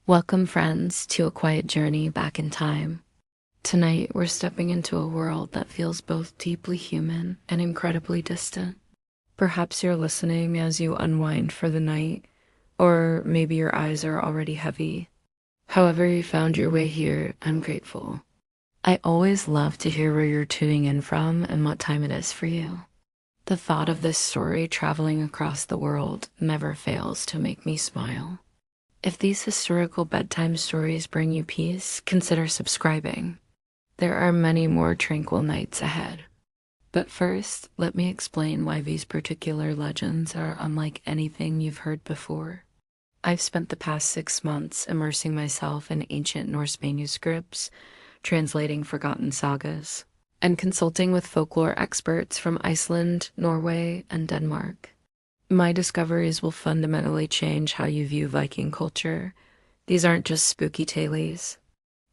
Welcome, friends, to a quiet journey back in time. Tonight, we're stepping into a world that feels both deeply human and incredibly distant. Perhaps you're listening as you unwind for the night, or maybe your eyes are already heavy. However, you found your way here, I'm grateful. I always love to hear where you're tuning in from and what time it is for you. The thought of this story traveling across the world never fails to make me smile. If these historical bedtime stories bring you peace, consider subscribing. There are many more tranquil nights ahead. But first, let me explain why these particular legends are unlike anything you've heard before. I've spent the past 6 months immersing myself in ancient Norse manuscripts, translating forgotten sagas, and consulting with folklore experts from Iceland, Norway, and Denmark. My discoveries will fundamentally change how you view Viking culture. These aren't just spooky tales.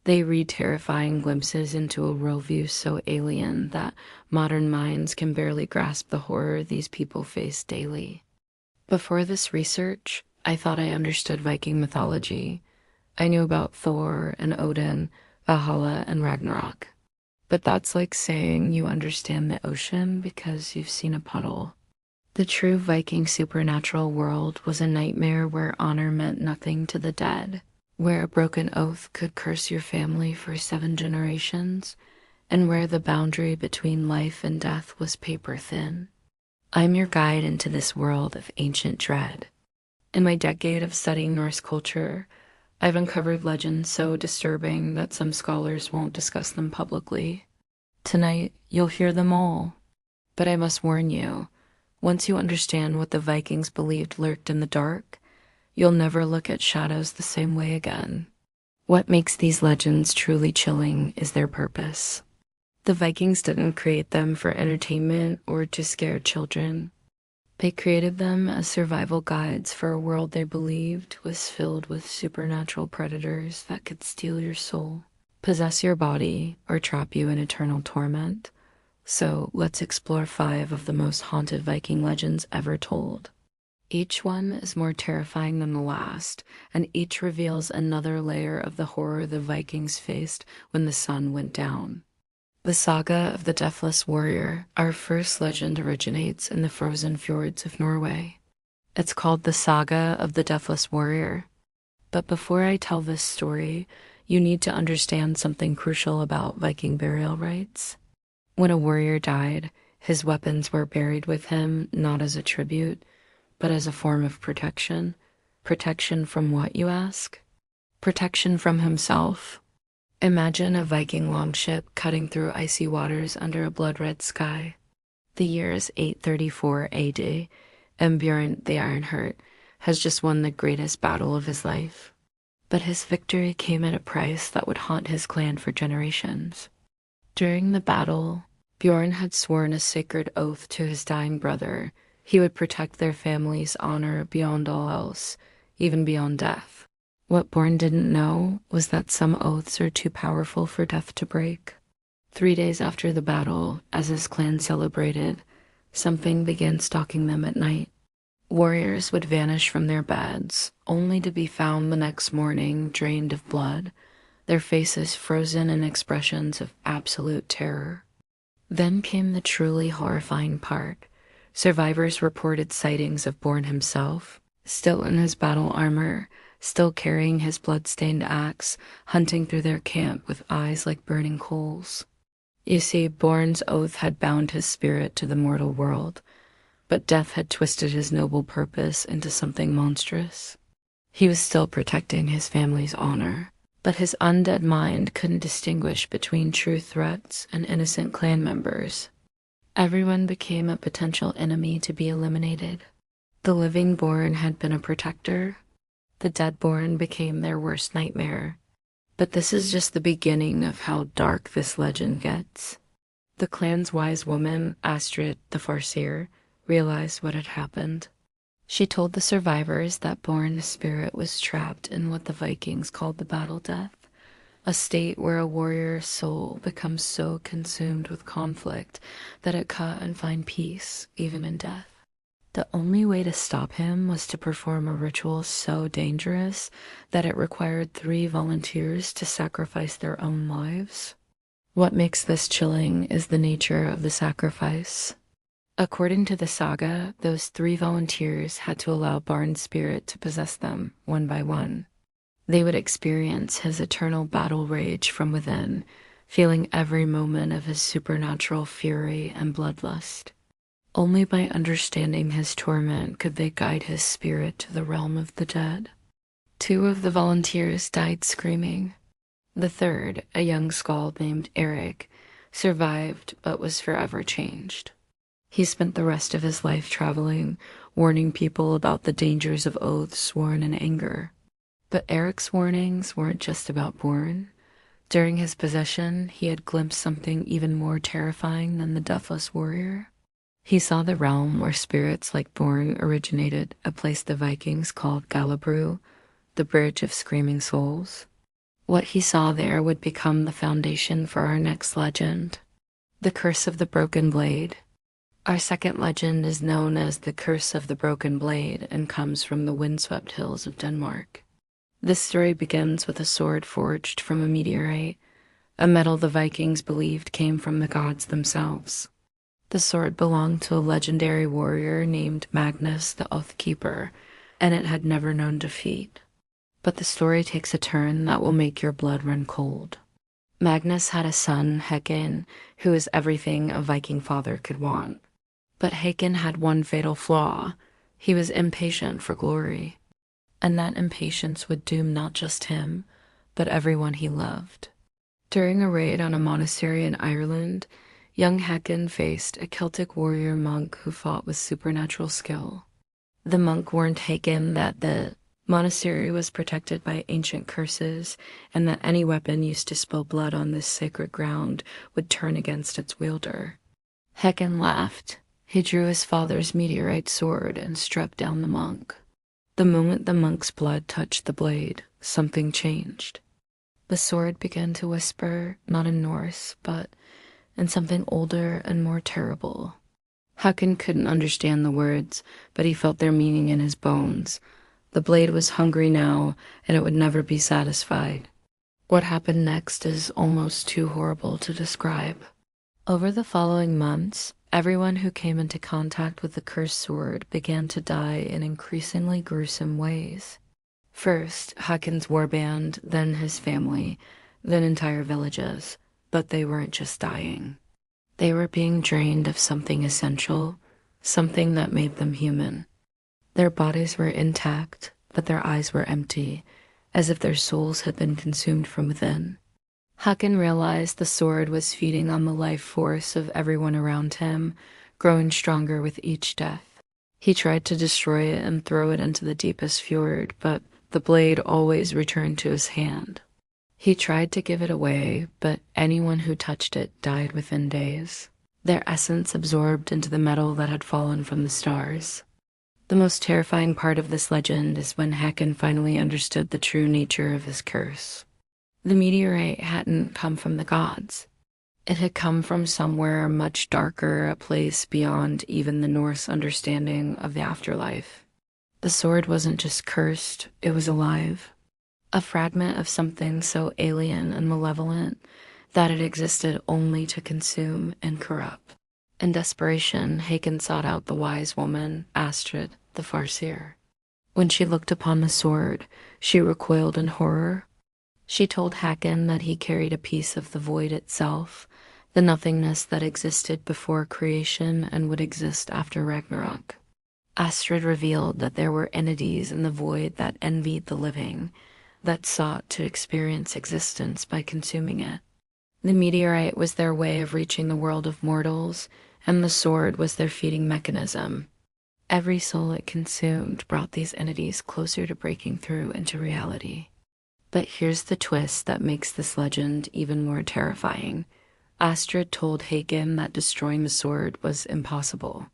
They read terrifying glimpses into a worldview so alien that modern minds can barely grasp the horror these people face daily. Before this research, I thought I understood Viking mythology. I knew about Thor and Odin, Valhalla and Ragnarok. But that's like saying you understand the ocean because you've seen a puddle. The true Viking supernatural world was a nightmare where honor meant nothing to the dead, where a broken oath could curse your family for 7 generations, and where the boundary between life and death was paper thin. I'm your guide into this world of ancient dread. In my decade of studying Norse culture, I've uncovered legends so disturbing that some scholars won't discuss them publicly. Tonight, you'll hear them all. But I must warn you, once you understand what the Vikings believed lurked in the dark, you'll never look at shadows the same way again. What makes these legends truly chilling is their purpose. The Vikings didn't create them for entertainment or to scare children. They created them as survival guides for a world they believed was filled with supernatural predators that could steal your soul, possess your body, or trap you in eternal torment. So let's explore 5 of the most haunted Viking legends ever told. Each one is more terrifying than the last, and each reveals another layer of the horror the Vikings faced when the sun went down. The saga of the deathless warrior, our first legend, originates in the frozen fjords of Norway. It's called the Saga of the Deathless Warrior. But before I tell this story, you need to understand something crucial about Viking burial rites. When a warrior died, his weapons were buried with him not as a tribute, but as a form of protection. Protection from what, you ask? Protection from himself. Imagine a Viking longship cutting through icy waters under a blood-red sky. The year is 834 AD, and Bjorn the Ironheart has just won the greatest battle of his life. But his victory came at a price that would haunt his clan for generations. During the battle, Bjorn had sworn a sacred oath to his dying brother. He would protect their family's honor beyond all else, even beyond death. What Bjorn didn't know was that some oaths are too powerful for death to break. 3 days after the battle, as his clan celebrated, something began stalking them at night. Warriors would vanish from their beds, only to be found the next morning drained of blood, their faces frozen in expressions of absolute terror. Then came the truly horrifying part. Survivors reported sightings of Bjorn himself, still in his battle armor, still carrying his blood-stained axe, hunting through their camp with eyes like burning coals. You see, Bjorn's oath had bound his spirit to the mortal world, but death had twisted his noble purpose into something monstrous. He was still protecting his family's honor, but his undead mind couldn't distinguish between true threats and innocent clan members. Everyone became a potential enemy to be eliminated. The living Bjorn had been a protector. The dead Bjorn became their worst nightmare. But this is just the beginning of how dark this legend gets. The clan's wise woman, Astrid the Farseer, realized what had happened. She told the survivors that Bjorn's spirit was trapped in what the Vikings called the battle death, a state where a warrior's soul becomes so consumed with conflict that it can't find peace, even in death. The only way to stop him was to perform a ritual so dangerous that it required 3 volunteers to sacrifice their own lives. What makes this chilling is the nature of the sacrifice. According to the saga, those 3 volunteers had to allow Barn's spirit to possess them one by one. They would experience his eternal battle rage from within, feeling every moment of his supernatural fury and bloodlust. Only by understanding his torment could they guide his spirit to the realm of the dead. 2 of the volunteers died screaming. The third, a young skald named Eric, survived but was forever changed. He spent the rest of his life traveling, warning people about the dangers of oaths sworn in anger. But Eric's warnings weren't just about Born. During his possession, he had glimpsed something even more terrifying than the deathless warrior. He saw the realm where spirits like Born originated, a place the Vikings called Galabru, the Bridge of Screaming Souls. What he saw there would become the foundation for our next legend, the Curse of the Broken Blade. Our second legend is known as the Curse of the Broken Blade and comes from the windswept hills of Denmark. This story begins with a sword forged from a meteorite, a metal the Vikings believed came from the gods themselves. The sword belonged to a legendary warrior named Magnus the Oathkeeper, and it had never known defeat. But the story takes a turn that will make your blood run cold. Magnus had a son, Haakon, who is everything a Viking father could want. But Haakon had one fatal flaw. He was impatient for glory. And that impatience would doom not just him, but everyone he loved. During a raid on a monastery in Ireland, young Haakon faced a Celtic warrior monk who fought with supernatural skill. The monk warned Haakon that the monastery was protected by ancient curses and that any weapon used to spill blood on this sacred ground would turn against its wielder. Haakon laughed. He drew his father's meteorite sword and struck down the monk. The moment the monk's blood touched the blade, something changed. The sword began to whisper, not in Norse, but in something older and more terrible. Haakon couldn't understand the words, but he felt their meaning in his bones. The blade was hungry now, and it would never be satisfied. What happened next is almost too horrible to describe. Over the following months, everyone who came into contact with the cursed sword began to die in increasingly gruesome ways. First, Haakon's warband, then his family, then entire villages. But they weren't just dying. They were being drained of something essential, something that made them human. Their bodies were intact, but their eyes were empty, as if their souls had been consumed from within. Haakon realized the sword was feeding on the life force of everyone around him, growing stronger with each death. He tried to destroy it and throw it into the deepest fjord, but the blade always returned to his hand. He tried to give it away, but anyone who touched it died within days, their essence absorbed into the metal that had fallen from the stars. The most terrifying part of this legend is when Haakon finally understood the true nature of his curse. The meteorite hadn't come from the gods. It had come from somewhere much darker, a place beyond even the Norse understanding of the afterlife. The sword wasn't just cursed, it was alive. A fragment of something so alien and malevolent that it existed only to consume and corrupt. In desperation, Haakon sought out the wise woman, Astrid, the Farseer. When she looked upon the sword, she recoiled in horror. She told Haakon that he carried a piece of the void itself, the nothingness that existed before creation and would exist after Ragnarok. Astrid revealed that there were entities in the void that envied the living, that sought to experience existence by consuming it. The meteorite was their way of reaching the world of mortals, and the sword was their feeding mechanism. Every soul it consumed brought these entities closer to breaking through into reality. But here's the twist that makes this legend even more terrifying. Astrid told Haakon that destroying the sword was impossible.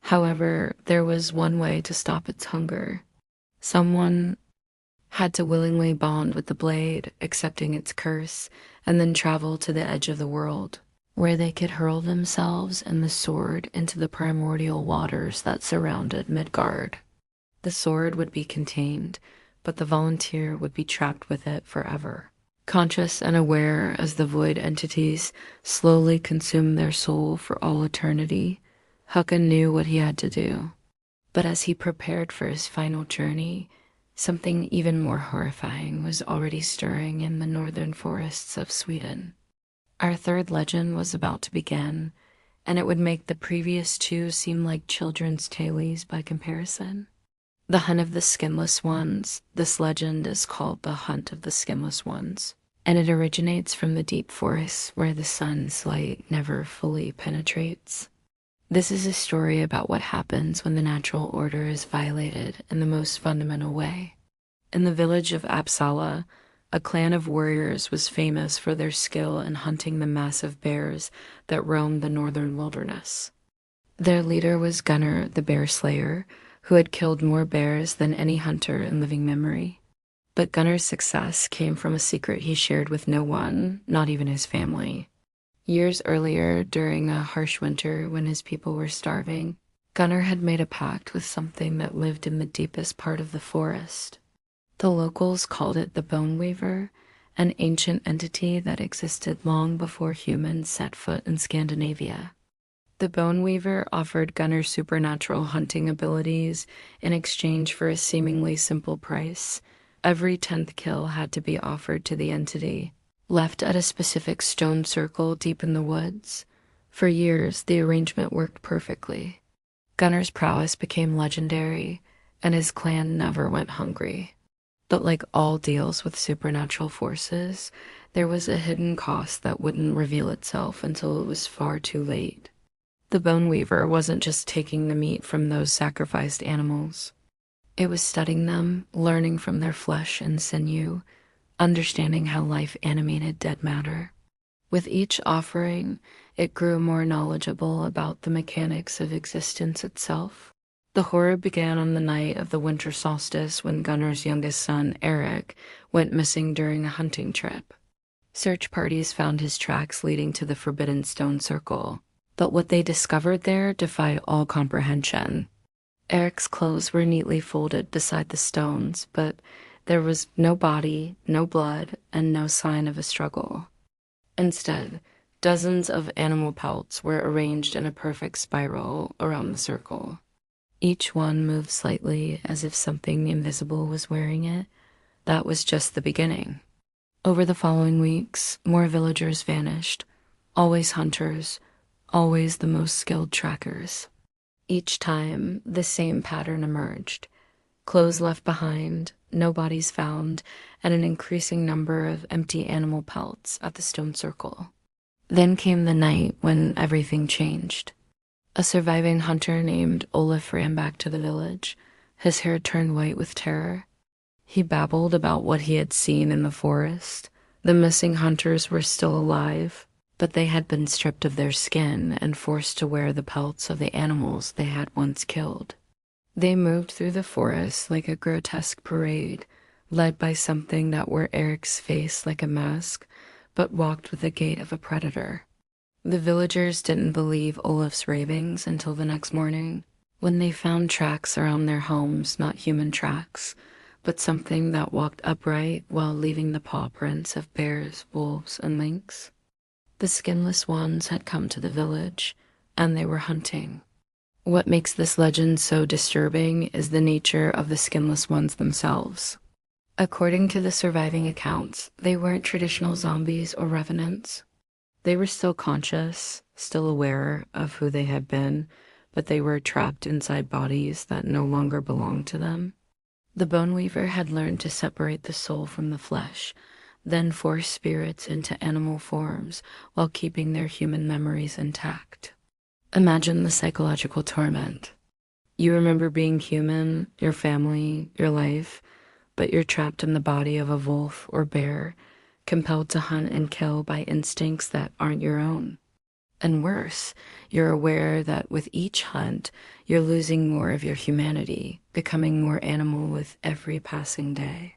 However, there was one way to stop its hunger. Someone had to willingly bond with the blade, accepting its curse, and then travel to the edge of the world. where they could hurl themselves and the sword into the primordial waters that surrounded Midgard. The sword would be contained, but the volunteer would be trapped with it forever. Conscious and aware as the void entities slowly consumed their soul for all eternity, Hakon knew what he had to do. But as he prepared for his final journey, something even more horrifying was already stirring in the northern forests of Sweden. Our third legend was about to begin, and it would make the previous two seem like children's tales by comparison. The Hunt of the Skinless Ones. This legend is called the Hunt of the Skinless Ones, and it originates from the deep forests where the sun's light never fully penetrates. This is a story about what happens when the natural order is violated in the most fundamental way. In the village of Uppsala, a clan of warriors was famous for their skill in hunting the massive bears that roamed the northern wilderness. Their leader was Gunnar the Bear Slayer, who had killed more bears than any hunter in living memory. But Gunnar's success came from a secret he shared with no one, not even his family. Years earlier, during a harsh winter when his people were starving, Gunnar had made a pact with something that lived in the deepest part of the forest. The locals called it the Bone Weaver, an ancient entity that existed long before humans set foot in Scandinavia. The Bone Weaver offered Gunnar supernatural hunting abilities in exchange for a seemingly simple price. Every 10th kill had to be offered to the entity, left at a specific stone circle deep in the woods. For years, the arrangement worked perfectly. Gunnar's prowess became legendary, and his clan never went hungry. But like all deals with supernatural forces, there was a hidden cost that wouldn't reveal itself until it was far too late. The Bone Weaver wasn't just taking the meat from those sacrificed animals. It was studying them, learning from their flesh and sinew, understanding how life animated dead matter. With each offering, it grew more knowledgeable about the mechanics of existence itself. The horror began on the night of the winter solstice when Gunnar's youngest son, Eric, went missing during a hunting trip. Search parties found his tracks leading to the Forbidden Stone Circle, but what they discovered there defied all comprehension. Eric's clothes were neatly folded beside the stones, but there was no body, no blood, and no sign of a struggle. Instead, dozens of animal pelts were arranged in a perfect spiral around the circle. Each one moved slightly as if something invisible was wearing it. That was just the beginning. Over the following weeks, more villagers vanished, always hunters, always the most skilled trackers. Each time, the same pattern emerged. Clothes left behind, no bodies found, and an increasing number of empty animal pelts at the stone circle. Then came the night when everything changed. A surviving hunter named Olaf ran back to the village, his hair turned white with terror. He babbled about what he had seen in the forest. The missing hunters were still alive, but they had been stripped of their skin and forced to wear the pelts of the animals they had once killed. They moved through the forest like a grotesque parade, led by something that wore Eric's face like a mask, but walked with the gait of a predator. The villagers didn't believe Olaf's ravings until the next morning, when they found tracks around their homes, not human tracks, but something that walked upright while leaving the paw prints of bears, wolves, and lynx. The skinless ones had come to the village, and they were hunting. What makes this legend so disturbing is the nature of the skinless ones themselves. According to the surviving accounts, they weren't traditional zombies or revenants. They were still conscious, still aware of who they had been, but they were trapped inside bodies that no longer belonged to them. The Bone Weaver had learned to separate the soul from the flesh, then force spirits into animal forms while keeping their human memories intact. Imagine the psychological torment. You remember being human, your family, your life, but you're trapped in the body of a wolf or bear, compelled to hunt and kill by instincts that aren't your own. And worse, you're aware that with each hunt, you're losing more of your humanity, becoming more animal with every passing day.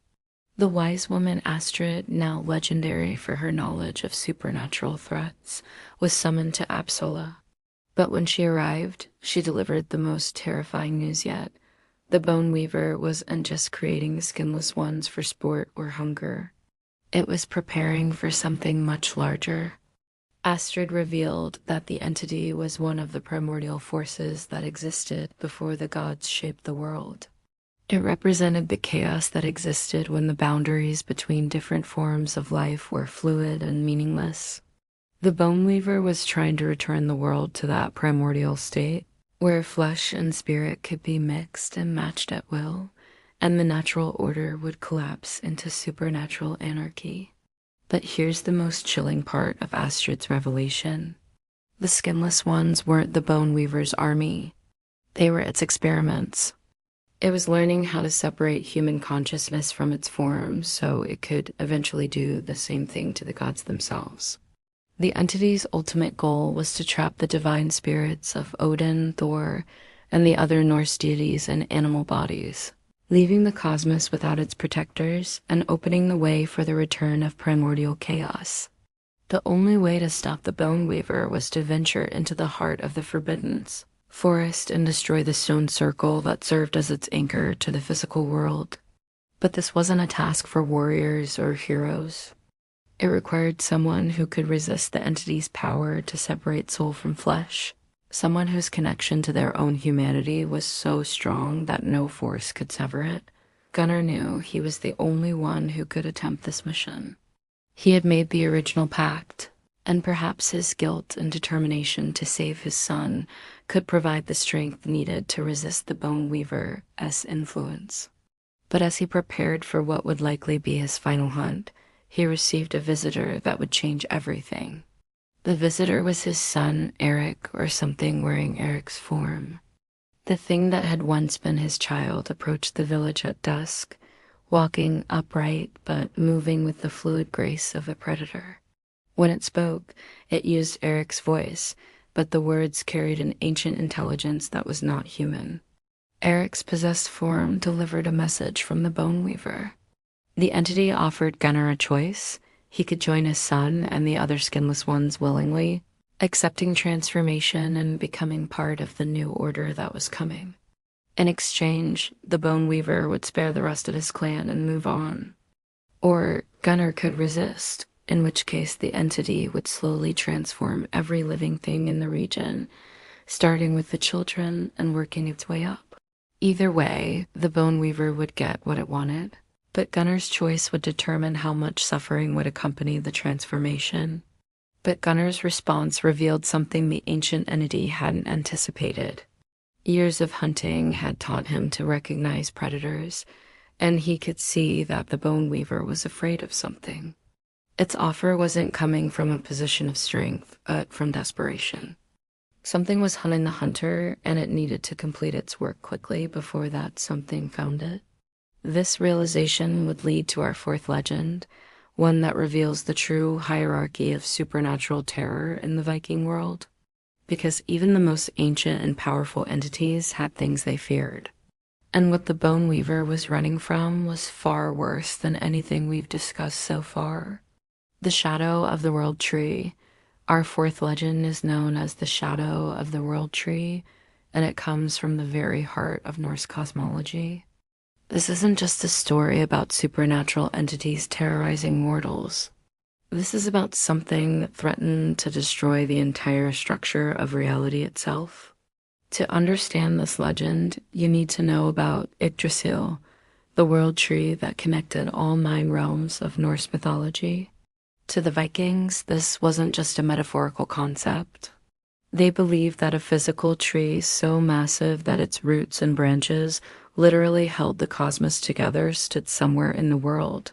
The wise woman Astrid, now legendary for her knowledge of supernatural threats, was summoned to Uppsala. But when she arrived, she delivered the most terrifying news yet. The bone weaver wasn't just creating skinless ones for sport or hunger. It was preparing for something much larger. Astrid revealed that the entity was one of the primordial forces that existed before the gods shaped the world. It represented the chaos that existed when the boundaries between different forms of life were fluid and meaningless. The bone weaver was trying to return the world to that primordial state, where flesh and spirit could be mixed and matched at will, and the natural order would collapse into supernatural anarchy. But here's the most chilling part of Astrid's revelation. The skinless ones weren't the bone weaver's army. They were its experiments. It was learning how to separate human consciousness from its form so it could eventually do the same thing to the gods themselves. The entity's ultimate goal was to trap the divine spirits of Odin, Thor, and the other Norse deities in animal bodies, leaving the cosmos without its protectors and opening the way for the return of primordial chaos. The only way to stop the bone weaver was to venture into the heart of the Forbiddens forest and destroy the stone circle that served as its anchor to the physical world. But this wasn't a task for warriors or heroes. It required someone who could resist the entity's power to separate soul from flesh, someone whose connection to their own humanity was so strong that no force could sever it. Gunnar knew he was the only one who could attempt this mission. He had made the original pact, and perhaps his guilt and determination to save his son could provide the strength needed to resist the bone weaver's influence. But as he prepared for what would likely be his final hunt, he received a visitor that would change everything. The visitor was his son, Eric, or something wearing Eric's form. The thing that had once been his child approached the village at dusk, walking upright but moving with the fluid grace of a predator. When it spoke, it used Eric's voice, but the words carried an ancient intelligence that was not human. Eric's possessed form delivered a message from the bone weaver. The entity offered Gunnar a choice. He could join his son and the other skinless ones willingly, accepting transformation and becoming part of the new order that was coming. In exchange, the bone weaver would spare the rest of his clan and move on. Or Gunnar could resist, in which case the entity would slowly transform every living thing in the region, starting with the children and working its way up. Either way, the bone weaver would get what it wanted, but Gunnar's choice would determine how much suffering would accompany the transformation. But Gunnar's response revealed something the ancient entity hadn't anticipated. Years of hunting had taught him to recognize predators, and he could see that the bone weaver was afraid of something. Its offer wasn't coming from a position of strength, but from desperation. Something was hunting the hunter, and it needed to complete its work quickly before that something found it. This realization would lead to our fourth legend, one that reveals the true hierarchy of supernatural terror in the Viking world. Because even the most ancient and powerful entities had things they feared. And what the bone weaver was running from was far worse than anything we've discussed so far. The shadow of the world tree. Our fourth legend is known as the shadow of the world tree, and it comes from the very heart of Norse cosmology. This isn't just a story about supernatural entities terrorizing mortals. This is about something that threatened to destroy the entire structure of reality itself. To understand this legend, you need to know about Yggdrasil, the world tree that connected all 9 realms of Norse mythology. To the Vikings, this wasn't just a metaphorical concept. They believed that a physical tree so massive that its roots and branches literally held the cosmos together stood somewhere in the world.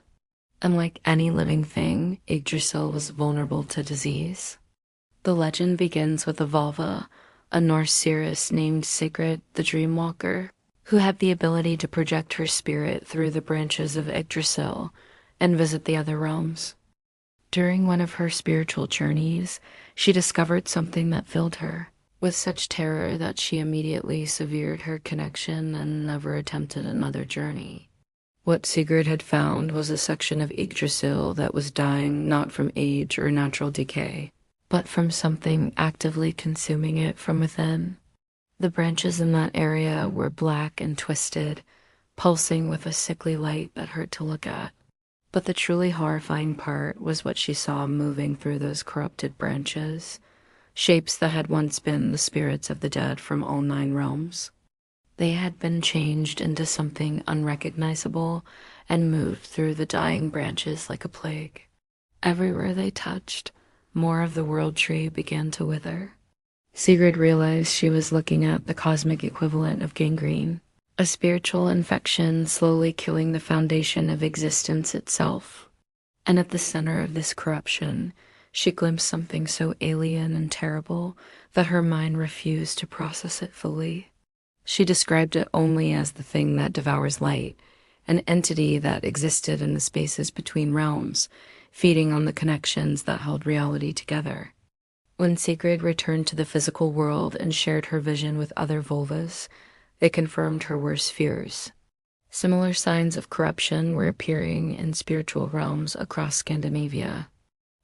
And like any living thing, Yggdrasil was vulnerable to disease. The legend begins with Volva, a Norse seeress named Sigrid the Dreamwalker, who had the ability to project her spirit through the branches of Yggdrasil and visit the other realms. During one of her spiritual journeys, she discovered something that filled her with such terror that she immediately severed her connection and never attempted another journey. What Sigurd had found was a section of Yggdrasil that was dying not from age or natural decay, but from something actively consuming it from within. The branches in that area were black and twisted, pulsing with a sickly light that hurt to look at. But the truly horrifying part was what she saw moving through those corrupted branches, shapes that had once been the spirits of the dead from all 9 realms. They had been changed into something unrecognizable and moved through the dying branches like a plague. Everywhere they touched, more of the world tree began to wither. Sigrid realized she was looking at the cosmic equivalent of gangrene, a spiritual infection slowly killing the foundation of existence itself. And at the center of this corruption, she glimpsed something so alien and terrible that her mind refused to process it fully. She described it only as the thing that devours light, an entity that existed in the spaces between realms, feeding on the connections that held reality together. When Sigrid returned to the physical world and shared her vision with other vulvas, it confirmed her worst fears. Similar signs of corruption were appearing in spiritual realms across Scandinavia.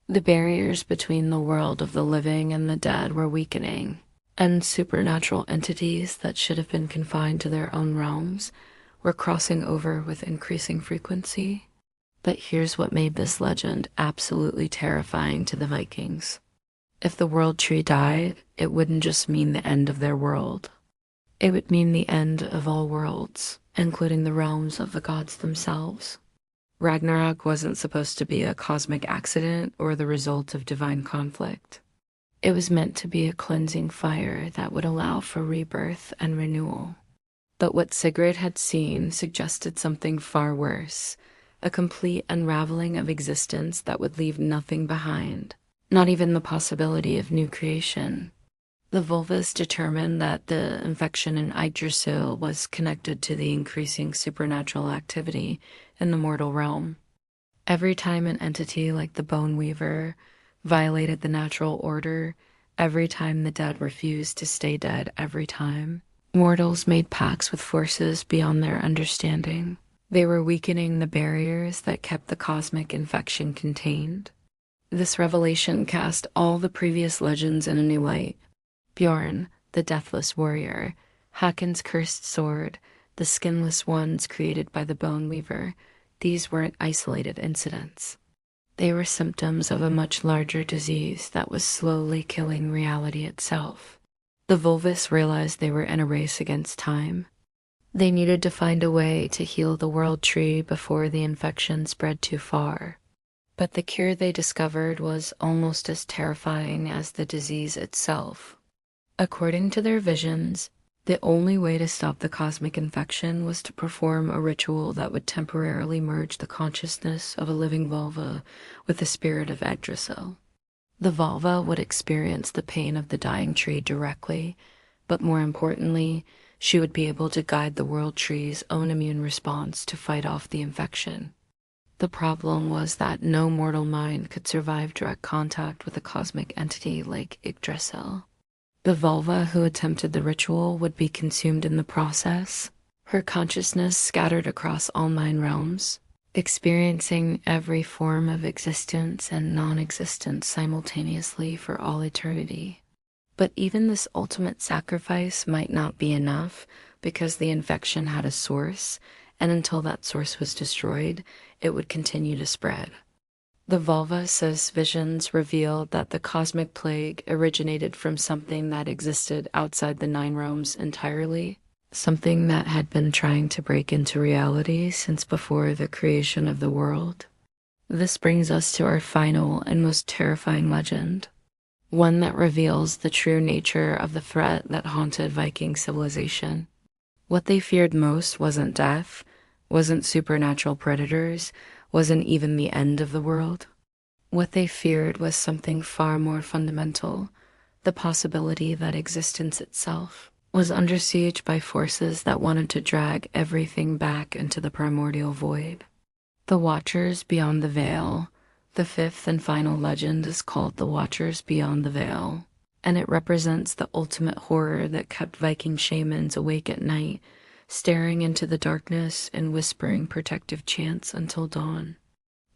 The barriers between the world of the living and the dead were weakening, and supernatural entities that should have been confined to their own realms were crossing over with increasing frequency. But here's what made this legend absolutely terrifying to the Vikings. If the world tree died, it wouldn't just mean the end of their world. It would mean the end of all worlds, including the realms of the gods themselves. Ragnarok wasn't supposed to be a cosmic accident or the result of divine conflict. It was meant to be a cleansing fire that would allow for rebirth and renewal. But what Sigrid had seen suggested something far worse, a complete unraveling of existence that would leave nothing behind, not even the possibility of new creation. The vulvas determined that the infection in Yggdrasil was connected to the increasing supernatural activity in the mortal realm. Every time an entity like the Bone Weaver violated the natural order, every time the dead refused to stay dead, every time mortals made pacts with forces beyond their understanding. They were weakening the barriers that kept the cosmic infection contained. This revelation cast all the previous legends in a new light. Bjorn, the deathless warrior, Hakon's cursed sword, the skinless ones created by the Bone Weaver, these weren't isolated incidents. They were symptoms of a much larger disease that was slowly killing reality itself. The Vulvus realized they were in a race against time. They needed to find a way to heal the world tree before the infection spread too far. But the cure they discovered was almost as terrifying as the disease itself. According to their visions, the only way to stop the cosmic infection was to perform a ritual that would temporarily merge the consciousness of a living vulva with the spirit of Yggdrasil. The vulva would experience the pain of the dying tree directly, but more importantly, she would be able to guide the world tree's own immune response to fight off the infection. The problem was that no mortal mind could survive direct contact with a cosmic entity like Yggdrasil. The vulva who attempted the ritual would be consumed in the process, her consciousness scattered across all 9 realms, experiencing every form of existence and non-existence simultaneously for all eternity. But even this ultimate sacrifice might not be enough because the infection had a source, and until that source was destroyed, it would continue to spread. The Vulva's visions revealed that the cosmic plague originated from something that existed outside the 9 realms entirely, something that had been trying to break into reality since before the creation of the world. This brings us to our final and most terrifying legend, one that reveals the true nature of the threat that haunted Viking civilization. What they feared most wasn't death, wasn't supernatural predators, wasn't even the end of the world. What they feared was something far more fundamental, the possibility that existence itself was under siege by forces that wanted to drag everything back into the primordial void. The Watchers Beyond the Veil, the 5th and final legend, is called the Watchers Beyond the Veil, and it represents the ultimate horror that kept Viking shamans awake at night, staring into the darkness and whispering protective chants until dawn.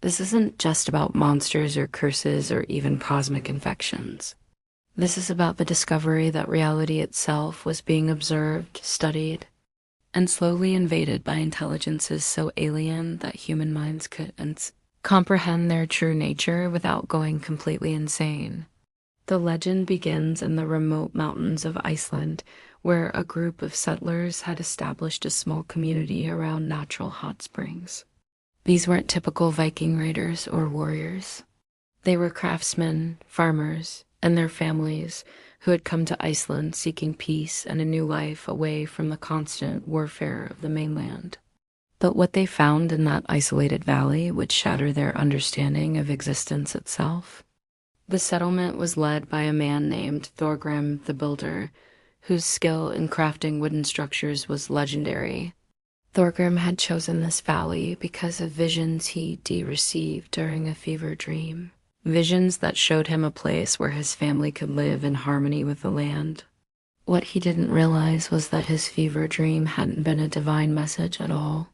This isn't just about monsters or curses or even cosmic infections. This is about the discovery that reality itself was being observed, studied, and slowly invaded by intelligences so alien that human minds couldn't comprehend their true nature without going completely insane. The legend begins in the remote mountains of Iceland, where a group of settlers had established a small community around natural hot springs. These weren't typical Viking raiders or warriors. They were craftsmen, farmers, and their families who had come to Iceland seeking peace and a new life away from the constant warfare of the mainland. But what they found in that isolated valley would shatter their understanding of existence itself. The settlement was led by a man named Thorgrim the Builder, whose skill in crafting wooden structures was legendary. Thorgrim had chosen this valley because of visions he'd received during a fever dream. Visions that showed him a place where his family could live in harmony with the land. What he didn't realize was that his fever dream hadn't been a divine message at all.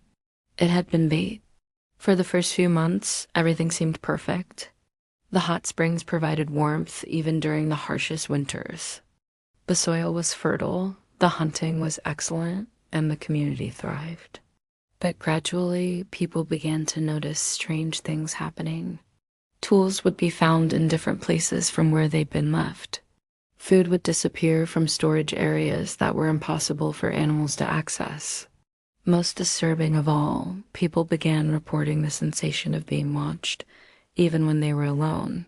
It had been bait. For the first few months, everything seemed perfect. The hot springs provided warmth even during the harshest winters. The soil was fertile, the hunting was excellent, and the community thrived. But gradually, people began to notice strange things happening. Tools would be found in different places from where they'd been left. Food would disappear from storage areas that were impossible for animals to access. Most disturbing of all, people began reporting the sensation of being watched, even when they were alone.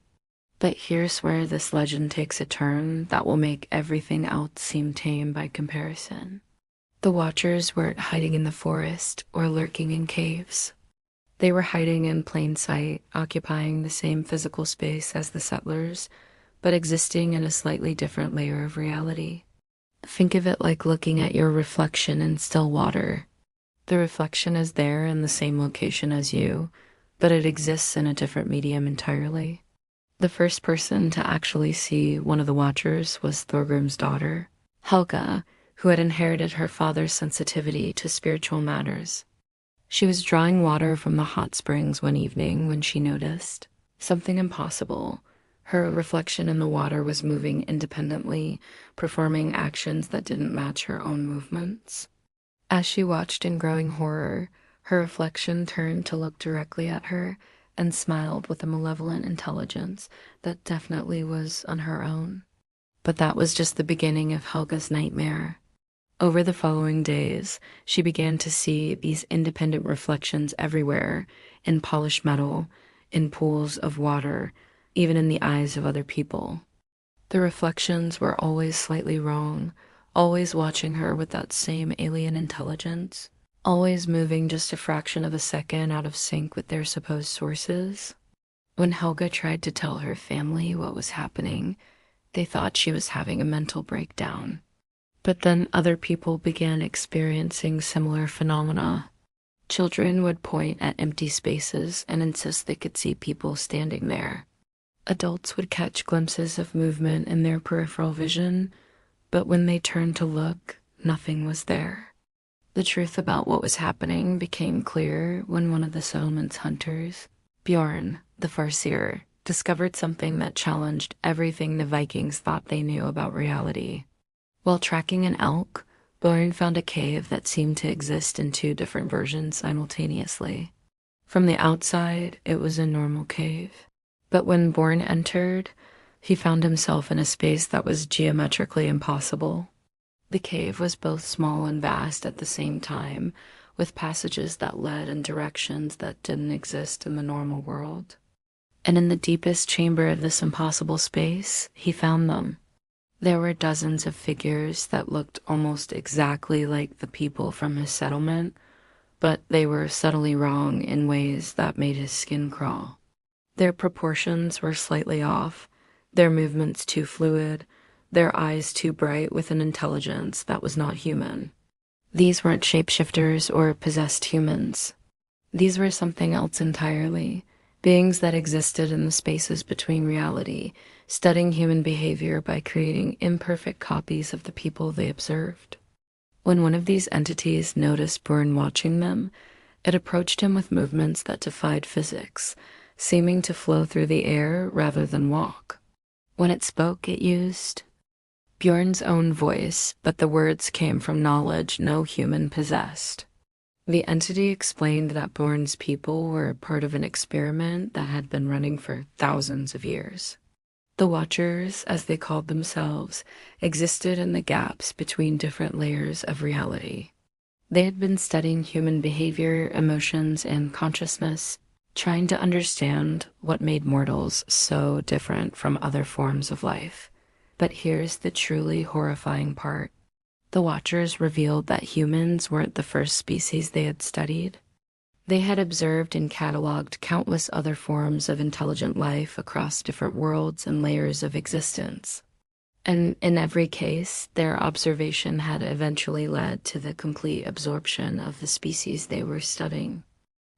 But here's where this legend takes a turn that will make everything else seem tame by comparison. The Watchers weren't hiding in the forest or lurking in caves. They were hiding in plain sight, occupying the same physical space as the settlers, but existing in a slightly different layer of reality. Think of it like looking at your reflection in still water. The reflection is there in the same location as you, but it exists in a different medium entirely. The first person to actually see one of the Watchers was Thorgrim's daughter, Helga, who had inherited her father's sensitivity to spiritual matters. She was drawing water from the hot springs one evening when she noticed something impossible. Her reflection in the water was moving independently, performing actions that didn't match her own movements. As she watched in growing horror, her reflection turned to look directly at her and smiled with a malevolent intelligence that definitely was on her own. But that was just the beginning of Helga's nightmare. Over the following days, she began to see these independent reflections everywhere, in polished metal, in pools of water, even in the eyes of other people. The reflections were always slightly wrong, always watching her with that same alien intelligence, always moving just a fraction of a second out of sync with their supposed sources. When Helga tried to tell her family what was happening, they thought she was having a mental breakdown. But then other people began experiencing similar phenomena. Children would point at empty spaces and insist they could see people standing there. Adults would catch glimpses of movement in their peripheral vision, but when they turned to look, nothing was there. The truth about what was happening became clear when one of the settlement's hunters, Bjorn, the Farseer, discovered something that challenged everything the Vikings thought they knew about reality. While tracking an elk, Bjorn found a cave that seemed to exist in two different versions simultaneously. From the outside, it was a normal cave. But when Bjorn entered, he found himself in a space that was geometrically impossible. The cave was both small and vast at the same time, with passages that led in directions that didn't exist in the normal world. And in the deepest chamber of this impossible space, he found them. There were dozens of figures that looked almost exactly like the people from his settlement, but they were subtly wrong in ways that made his skin crawl. Their proportions were slightly off, their movements too fluid, their eyes too bright with an intelligence that was not human. These weren't shapeshifters or possessed humans. These were something else entirely, beings that existed in the spaces between reality, studying human behavior by creating imperfect copies of the people they observed. When one of these entities noticed Bjorn watching them, it approached him with movements that defied physics, seeming to flow through the air rather than walk. When it spoke, it used Bjorn's own voice, but the words came from knowledge no human possessed. The entity explained that Bjorn's people were part of an experiment that had been running for thousands of years. The Watchers, as they called themselves, existed in the gaps between different layers of reality. They had been studying human behavior, emotions, and consciousness, trying to understand what made mortals so different from other forms of life. But here's the truly horrifying part. The Watchers revealed that humans weren't the first species they had studied. They had observed and cataloged countless other forms of intelligent life across different worlds and layers of existence. And in every case, their observation had eventually led to the complete absorption of the species they were studying.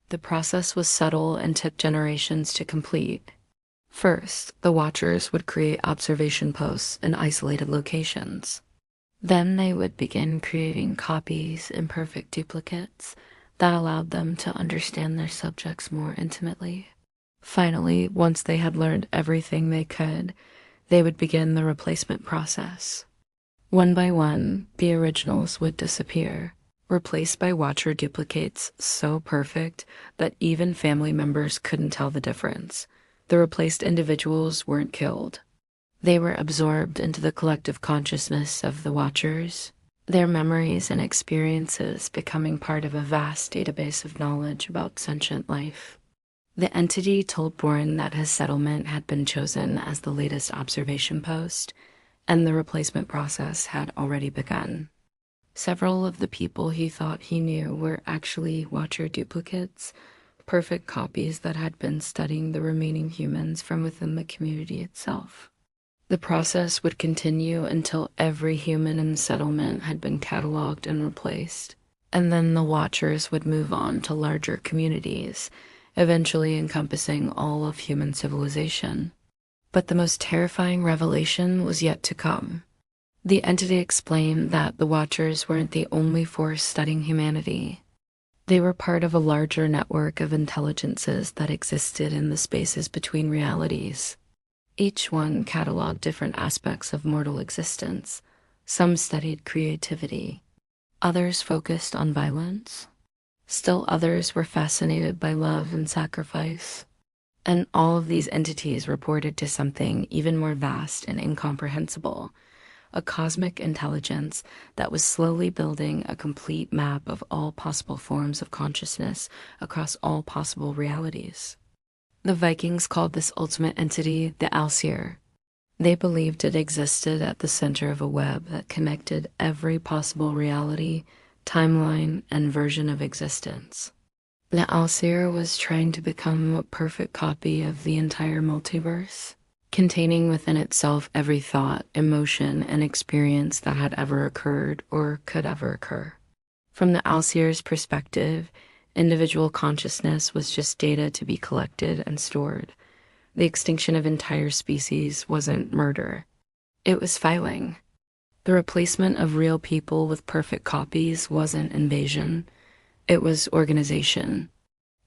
The process was subtle and took generations to complete. First, the Watchers would create observation posts in isolated locations. Then they would begin creating copies, imperfect duplicates, that allowed them to understand their subjects more intimately. Finally, once they had learned everything they could, they would begin the replacement process. One by one, the originals would disappear, replaced by Watcher duplicates so perfect that even family members couldn't tell the difference. The replaced individuals weren't killed. They were absorbed into the collective consciousness of the Watchers, their memories and experiences becoming part of a vast database of knowledge about sentient life. The entity told Bjorn that his settlement had been chosen as the latest observation post, and the replacement process had already begun. Several of the people he thought he knew were actually Watcher duplicates, perfect copies that had been studying the remaining humans from within the community itself. The process would continue until every human in the settlement had been cataloged and replaced, and then the Watchers would move on to larger communities, eventually encompassing all of human civilization. But the most terrifying revelation was yet to come. The entity explained that the Watchers weren't the only force studying humanity. They were part of a larger network of intelligences that existed in the spaces between realities. Each one cataloged different aspects of mortal existence. Some studied creativity. Others focused on violence. Still others were fascinated by love and sacrifice. And all of these entities reported to something even more vast and incomprehensible, a cosmic intelligence that was slowly building a complete map of all possible forms of consciousness across all possible realities. The Vikings called this ultimate entity the Aesir. They believed it existed at the center of a web that connected every possible reality, timeline, and version of existence. The Aesir was trying to become a perfect copy of the entire multiverse, containing within itself every thought, emotion, and experience that had ever occurred or could ever occur. From the Aesir's perspective, individual consciousness was just data to be collected and stored. The extinction of entire species wasn't murder. It was filing. The replacement of real people with perfect copies wasn't invasion. It was organization.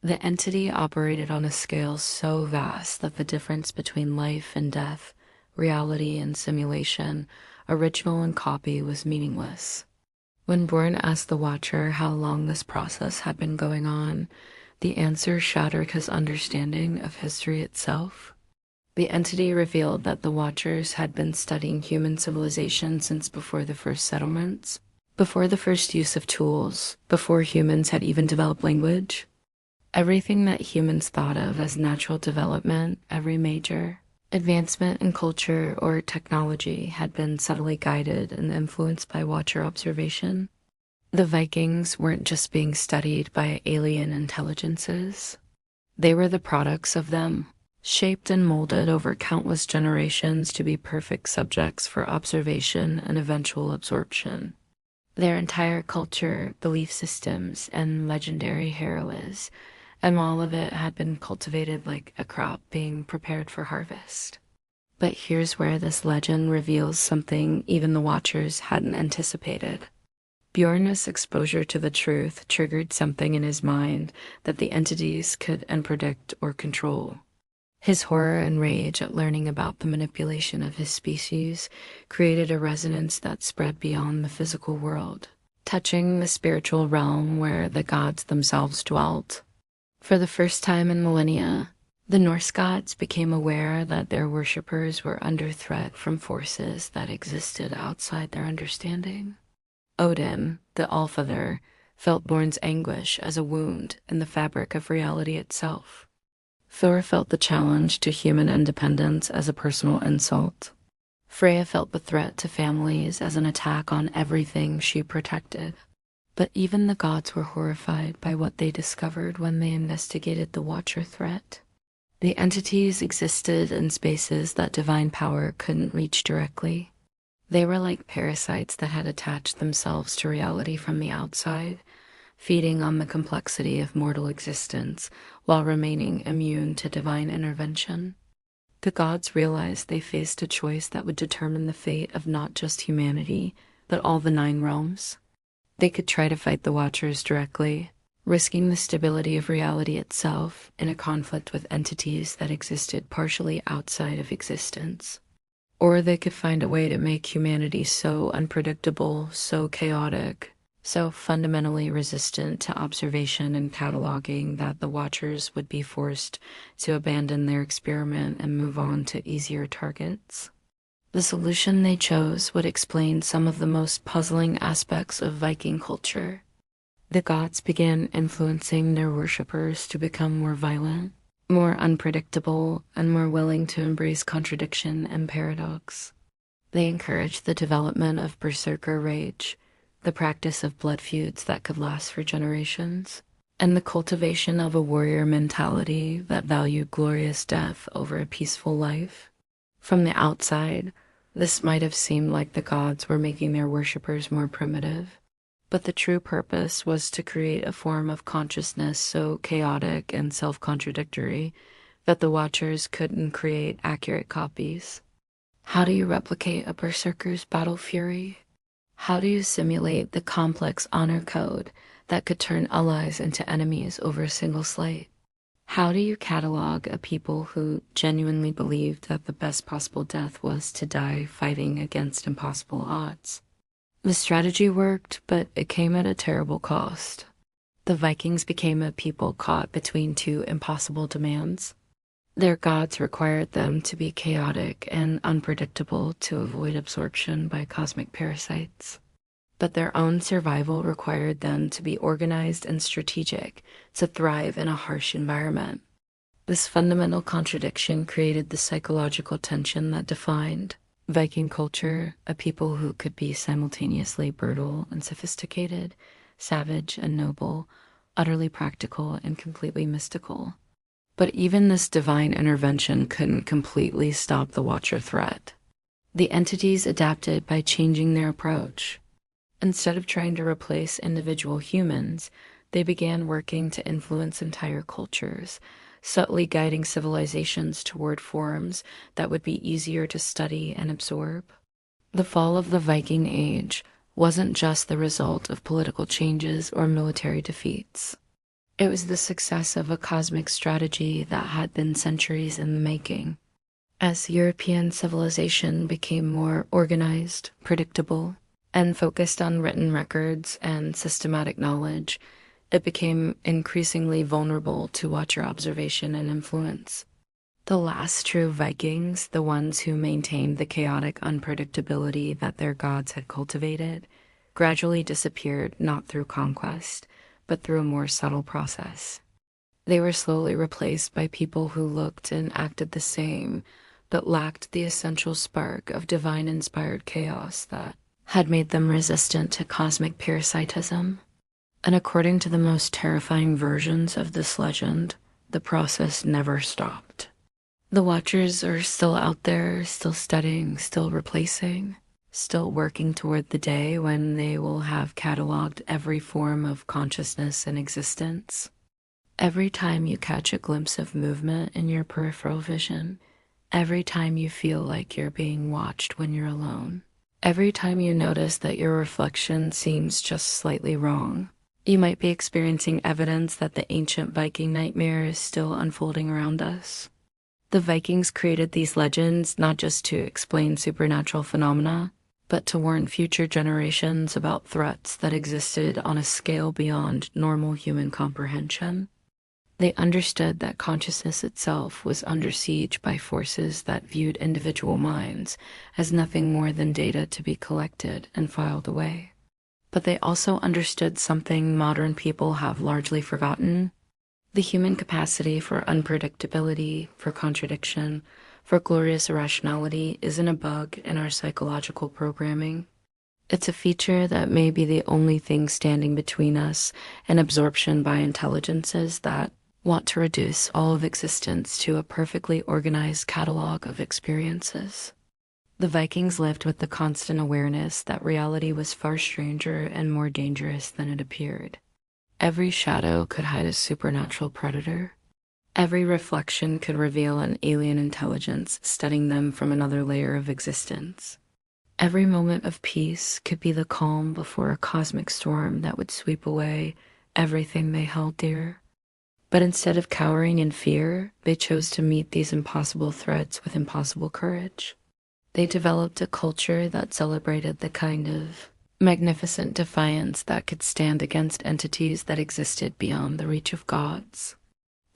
The entity operated on a scale so vast that the difference between life and death, reality and simulation, original and copy was meaningless. When Bjorn asked the Watcher how long this process had been going on, the answer shattered his understanding of history itself. The entity revealed that the Watchers had been studying human civilization since before the first settlements, before the first use of tools, before humans had even developed language. Everything that humans thought of as natural development, every major advancement in culture or technology had been subtly guided and influenced by Watcher observation. The Vikings weren't just being studied by alien intelligences. They were the products of them, shaped and molded over countless generations to be perfect subjects for observation and eventual absorption. Their entire culture, belief systems, and legendary heroes, and all of it had been cultivated like a crop being prepared for harvest. But here's where this legend reveals something even the Watchers hadn't anticipated. Bjorn's exposure to the truth triggered something in his mind that the entities could unpredict or control. His horror and rage at learning about the manipulation of his species created a resonance that spread beyond the physical world, touching the spiritual realm where the gods themselves dwelt. For the first time in millennia, the Norse gods became aware that their worshippers were under threat from forces that existed outside their understanding. Odin, the Allfather, felt Born's anguish as a wound in the fabric of reality itself. Thor felt the challenge to human independence as a personal insult. Freya felt the threat to families as an attack on everything she protected. But even the gods were horrified by what they discovered when they investigated the Watcher threat. The entities existed in spaces that divine power couldn't reach directly. They were like parasites that had attached themselves to reality from the outside, feeding on the complexity of mortal existence while remaining immune to divine intervention. The gods realized they faced a choice that would determine the fate of not just humanity, but all the 9 realms. They could try to fight the Watchers directly, risking the stability of reality itself in a conflict with entities that existed partially outside of existence. Or they could find a way to make humanity so unpredictable, so chaotic, so fundamentally resistant to observation and cataloging that the Watchers would be forced to abandon their experiment and move on to easier targets. The solution they chose would explain some of the most puzzling aspects of Viking culture. The gods began influencing their worshippers to become more violent, more unpredictable, and more willing to embrace contradiction and paradox. They encouraged the development of berserker rage, the practice of blood feuds that could last for generations, and the cultivation of a warrior mentality that valued glorious death over a peaceful life. From the outside, this might have seemed like the gods were making their worshippers more primitive, but the true purpose was to create a form of consciousness so chaotic and self-contradictory that the Watchers couldn't create accurate copies. How do you replicate a berserker's battle fury? How do you simulate the complex honor code that could turn allies into enemies over a single slight? How do you catalog a people who genuinely believed that the best possible death was to die fighting against impossible odds? The strategy worked, but it came at a terrible cost. The Vikings became a people caught between 2 impossible demands. Their gods required them to be chaotic and unpredictable to avoid absorption by cosmic parasites. But their own survival required them to be organized and strategic to thrive in a harsh environment. This fundamental contradiction created the psychological tension that defined Viking culture, a people who could be simultaneously brutal and sophisticated, savage and noble, utterly practical and completely mystical. But even this divine intervention couldn't completely stop the Watcher threat. The entities adapted by changing their approach. Instead of trying to replace individual humans, they began working to influence entire cultures, subtly guiding civilizations toward forms that would be easier to study and absorb. The fall of the Viking Age wasn't just the result of political changes or military defeats. It was the success of a cosmic strategy that had been centuries in the making. As European civilization became more organized, predictable, and focused on written records and systematic knowledge, it became increasingly vulnerable to Watcher observation and influence. The last true Vikings, the ones who maintained the chaotic unpredictability that their gods had cultivated, gradually disappeared not through conquest, but through a more subtle process. They were slowly replaced by people who looked and acted the same, but lacked the essential spark of divine-inspired chaos that had made them resistant to cosmic parasitism. And according to the most terrifying versions of this legend, the process never stopped. The Watchers are still out there, still studying, still replacing, still working toward the day when they will have cataloged every form of consciousness and existence. Every time you catch a glimpse of movement in your peripheral vision, every time you feel like you're being watched when you're alone, Every time you notice that your reflection seems just slightly wrong, you might be experiencing evidence that the ancient Viking nightmare is still unfolding around us. The Vikings created these legends not just to explain supernatural phenomena, but to warn future generations about threats that existed on a scale beyond normal human comprehension. They understood that consciousness itself was under siege by forces that viewed individual minds as nothing more than data to be collected and filed away. But they also understood something modern people have largely forgotten: the human capacity for unpredictability, for contradiction, for glorious irrationality isn't a bug in our psychological programming. It's a feature that may be the only thing standing between us and absorption by intelligences that want to reduce all of existence to a perfectly organized catalog of experiences. The Vikings lived with the constant awareness that reality was far stranger and more dangerous than it appeared. Every shadow could hide a supernatural predator. Every reflection could reveal an alien intelligence studying them from another layer of existence. Every moment of peace could be the calm before a cosmic storm that would sweep away everything they held dear. But instead of cowering in fear, they chose to meet these impossible threats with impossible courage. They developed a culture that celebrated the kind of magnificent defiance that could stand against entities that existed beyond the reach of gods.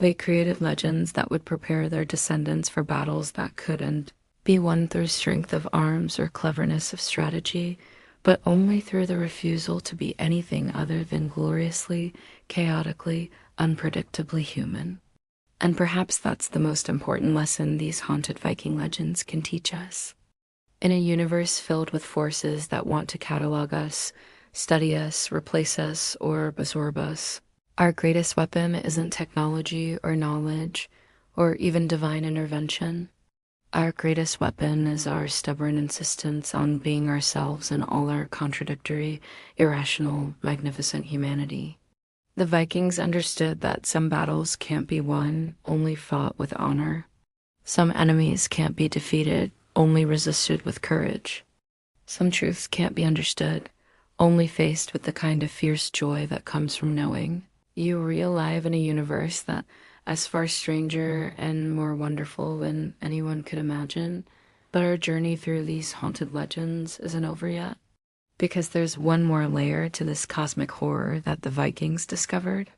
They created legends that would prepare their descendants for battles that couldn't be won through strength of arms or cleverness of strategy, but only through the refusal to be anything other than gloriously, chaotically, unpredictably human. And perhaps that's the most important lesson these haunted Viking legends can teach us. In a universe filled with forces that want to catalog us, study us, replace us, or absorb us, our greatest weapon isn't technology or knowledge, or even divine intervention. Our greatest weapon is our stubborn insistence on being ourselves in all our contradictory, irrational, magnificent humanity. The Vikings understood that some battles can't be won, only fought with honor. Some enemies can't be defeated, only resisted with courage. Some truths can't be understood, only faced with the kind of fierce joy that comes from knowing you are alive in a universe that is far stranger and more wonderful than anyone could imagine. But our journey through these haunted legends isn't over yet, because there's one more layer to this cosmic horror that the Vikings discovered.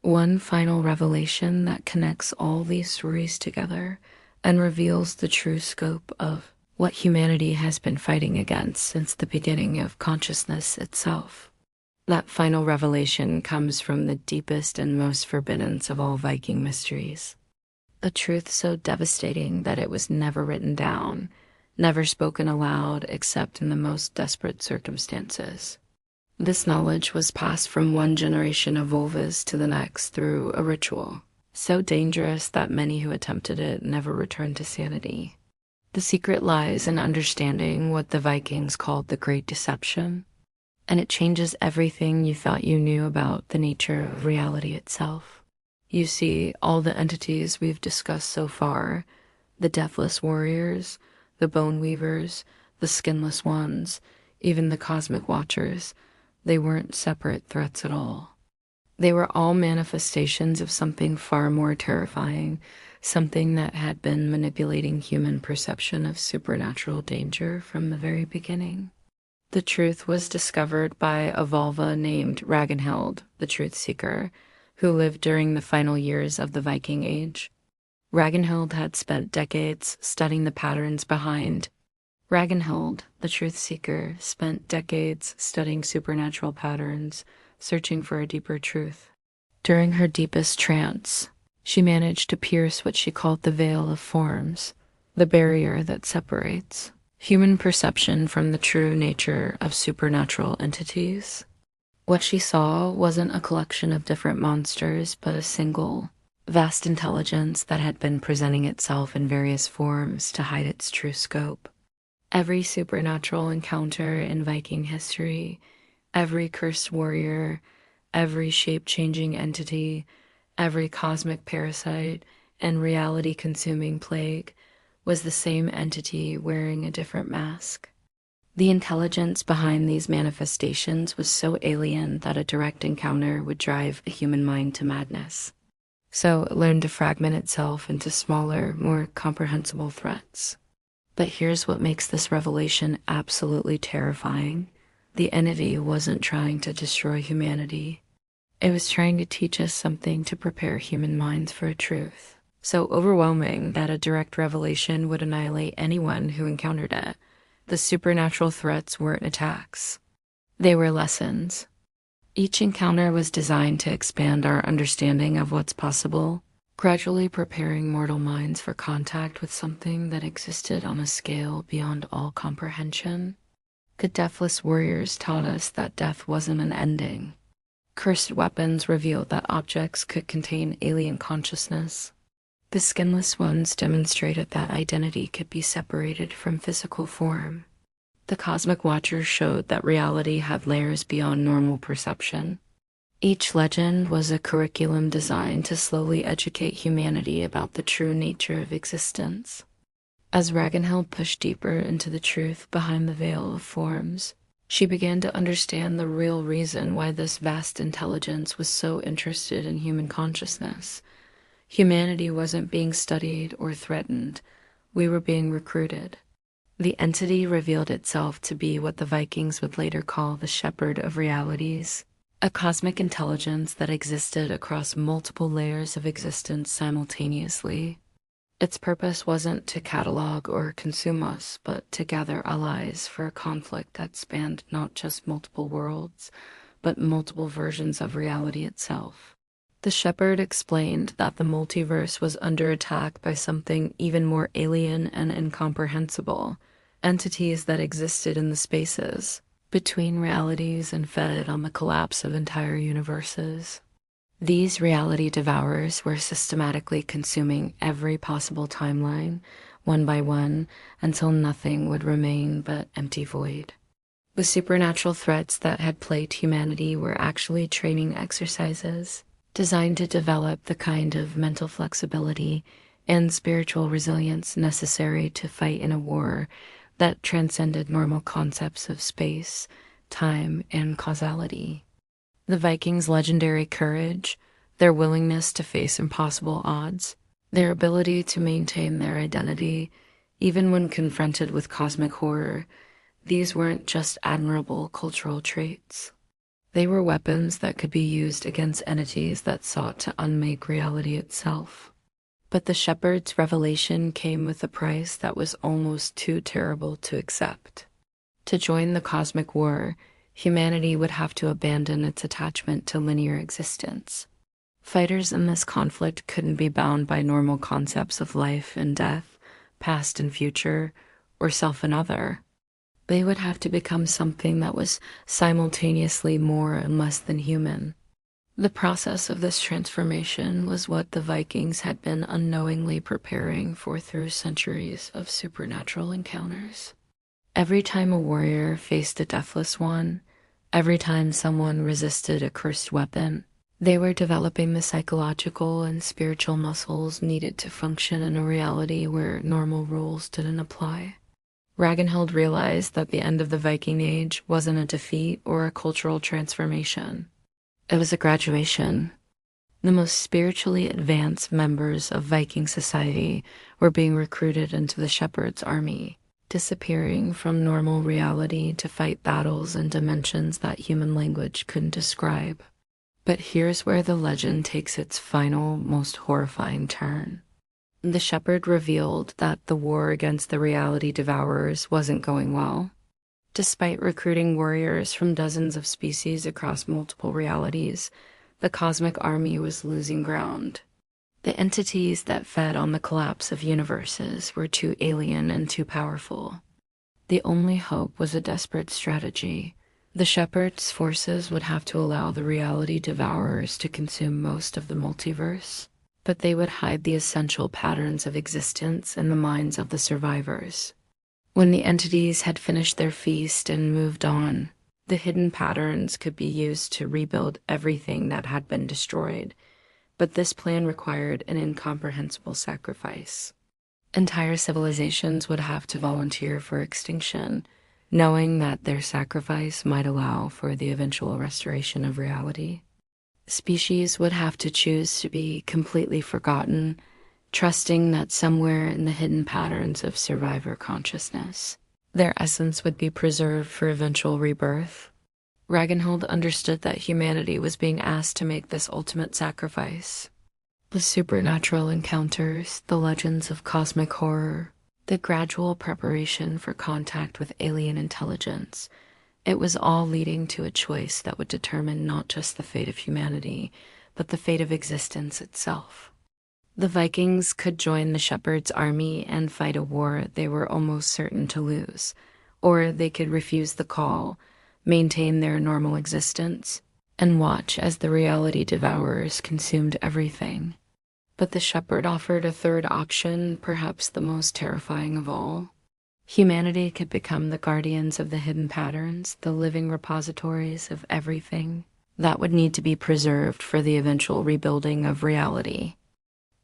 One final revelation that connects all these stories together and reveals the true scope of what humanity has been fighting against since the beginning of consciousness itself. That final revelation comes from the deepest and most forbidden of all Viking mysteries. A truth so devastating that it was never written down, never spoken aloud except in the most desperate circumstances. This knowledge was passed from one generation of Volvas to the next through a ritual, so dangerous that many who attempted it never returned to sanity. The secret lies in understanding what the Vikings called the Great Deception, and it changes everything you thought you knew about the nature of reality itself. You see, all the entities we've discussed so far, the deathless warriors, the bone weavers, the skinless ones, even the cosmic watchers, they weren't separate threats at all. They were all manifestations of something far more terrifying, something that had been manipulating human perception of supernatural danger from the very beginning. The truth was discovered by a Volva named Ragnhild, the Truth Seeker, who lived during the final years of the Viking Age. Ragnhild had spent decades studying the patterns behind. Ragnhild, the Truth Seeker, spent decades studying supernatural patterns, searching for a deeper truth. During her deepest trance, she managed to pierce what she called the veil of forms, the barrier that separates human perception from the true nature of supernatural entities. What she saw wasn't a collection of different monsters, but a single, vast intelligence that had been presenting itself in various forms to hide its true scope. Every supernatural encounter in Viking history, every cursed warrior, every shape-changing entity, every cosmic parasite and reality-consuming plague was the same entity wearing a different mask. The intelligence behind these manifestations was so alien that a direct encounter would drive a human mind to madness. So it learned to fragment itself into smaller, more comprehensible threats. But here's what makes this revelation absolutely terrifying. The entity wasn't trying to destroy humanity. It was trying to teach us something to prepare human minds for a truth so overwhelming that a direct revelation would annihilate anyone who encountered it. The supernatural threats weren't attacks. They were lessons. Each encounter was designed to expand our understanding of what's possible, gradually preparing mortal minds for contact with something that existed on a scale beyond all comprehension. The deathless warriors taught us that death wasn't an ending. Cursed weapons revealed that objects could contain alien consciousness. The skinless ones demonstrated that identity could be separated from physical form. The cosmic watchers showed that reality had layers beyond normal perception. Each legend was a curriculum designed to slowly educate humanity about the true nature of existence. As Ragnhild pushed deeper into the truth behind the veil of forms, she began to understand the real reason why this vast intelligence was so interested in human consciousness. Humanity wasn't being studied or threatened. We were being recruited. The entity revealed itself to be what the Vikings would later call the Shepherd of Realities, a cosmic intelligence that existed across multiple layers of existence simultaneously. Its purpose wasn't to catalog or consume us, but to gather allies for a conflict that spanned not just multiple worlds, but multiple versions of reality itself. The shepherd explained that the multiverse was under attack by something even more alien and incomprehensible, entities that existed in the spaces between realities and fed on the collapse of entire universes. These reality devourers were systematically consuming every possible timeline, one by one, until nothing would remain but empty void. The supernatural threats that had plagued humanity were actually training exercises designed to develop the kind of mental flexibility and spiritual resilience necessary to fight in a war that transcended normal concepts of space, time, and causality. The Vikings' legendary courage, their willingness to face impossible odds, their ability to maintain their identity, even when confronted with cosmic horror, these weren't just admirable cultural traits. They were weapons that could be used against entities that sought to unmake reality itself. But the shepherd's revelation came with a price that was almost too terrible to accept. To join the cosmic war, humanity would have to abandon its attachment to linear existence. Fighters in this conflict couldn't be bound by normal concepts of life and death, past and future, or self and other. They would have to become something that was simultaneously more and less than human. The process of this transformation was what the Vikings had been unknowingly preparing for through centuries of supernatural encounters. Every time a warrior faced a deathless one, every time someone resisted a cursed weapon, they were developing the psychological and spiritual muscles needed to function in a reality where normal rules didn't apply. Ragnhild realized that the end of the Viking Age wasn't a defeat or a cultural transformation. It was a graduation. The most spiritually advanced members of Viking society were being recruited into the shepherd's army, disappearing from normal reality to fight battles in dimensions that human language couldn't describe. But here's where the legend takes its final, most horrifying turn. The shepherd revealed that the war against the reality devourers wasn't going well. Despite recruiting warriors from dozens of species across multiple realities, the cosmic army was losing ground. The entities that fed on the collapse of universes were too alien and too powerful. The only hope was a desperate strategy. The shepherd's forces would have to allow the reality devourers to consume most of the multiverse, but they would hide the essential patterns of existence in the minds of the survivors. When the entities had finished their feast and moved on, the hidden patterns could be used to rebuild everything that had been destroyed, but this plan required an incomprehensible sacrifice. Entire civilizations would have to volunteer for extinction, knowing that their sacrifice might allow for the eventual restoration of reality. Species would have to choose to be completely forgotten, trusting that somewhere in the hidden patterns of survivor consciousness, their essence would be preserved for eventual rebirth. Ragnhild understood that humanity was being asked to make this ultimate sacrifice. The supernatural encounters, the legends of cosmic horror, the gradual preparation for contact with alien intelligence, it was all leading to a choice that would determine not just the fate of humanity, but the fate of existence itself. The Vikings could join the Shepherd's army and fight a war they were almost certain to lose, or they could refuse the call, maintain their normal existence, and watch as the reality devourers consumed everything. But the Shepherd offered a third option, perhaps the most terrifying of all. Humanity could become the guardians of the hidden patterns, the living repositories of everything that would need to be preserved for the eventual rebuilding of reality.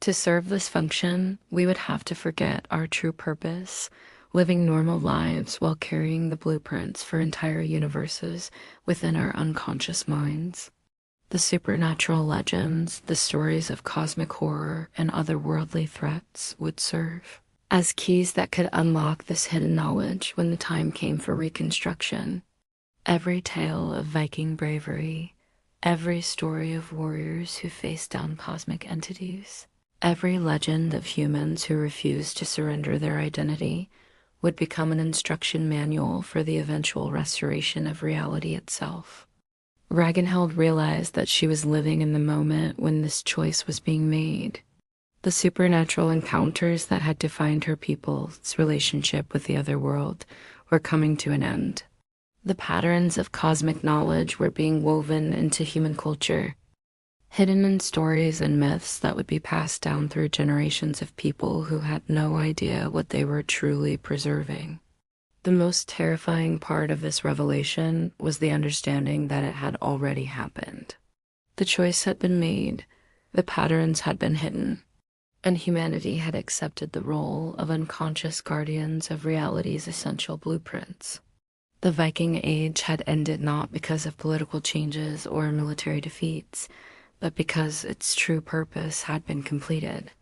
To serve this function, we would have to forget our true purpose, living normal lives while carrying the blueprints for entire universes within our unconscious minds. The supernatural legends, the stories of cosmic horror, and otherworldly threats would serve as keys that could unlock this hidden knowledge when the time came for reconstruction. Every tale of Viking bravery, every story of warriors who faced down cosmic entities, every legend of humans who refused to surrender their identity would become an instruction manual for the eventual restoration of reality itself. Ragnhild realized that she was living in the moment when this choice was being made. The supernatural encounters that had defined her people's relationship with the other world were coming to an end. The patterns of cosmic knowledge were being woven into human culture, hidden in stories and myths that would be passed down through generations of people who had no idea what they were truly preserving. The most terrifying part of this revelation was the understanding that it had already happened. The choice had been made, the patterns had been hidden, and humanity had accepted the role of unconscious guardians of reality's essential blueprints. The Viking Age had ended not because of political changes or military defeats, but because its true purpose had been completed.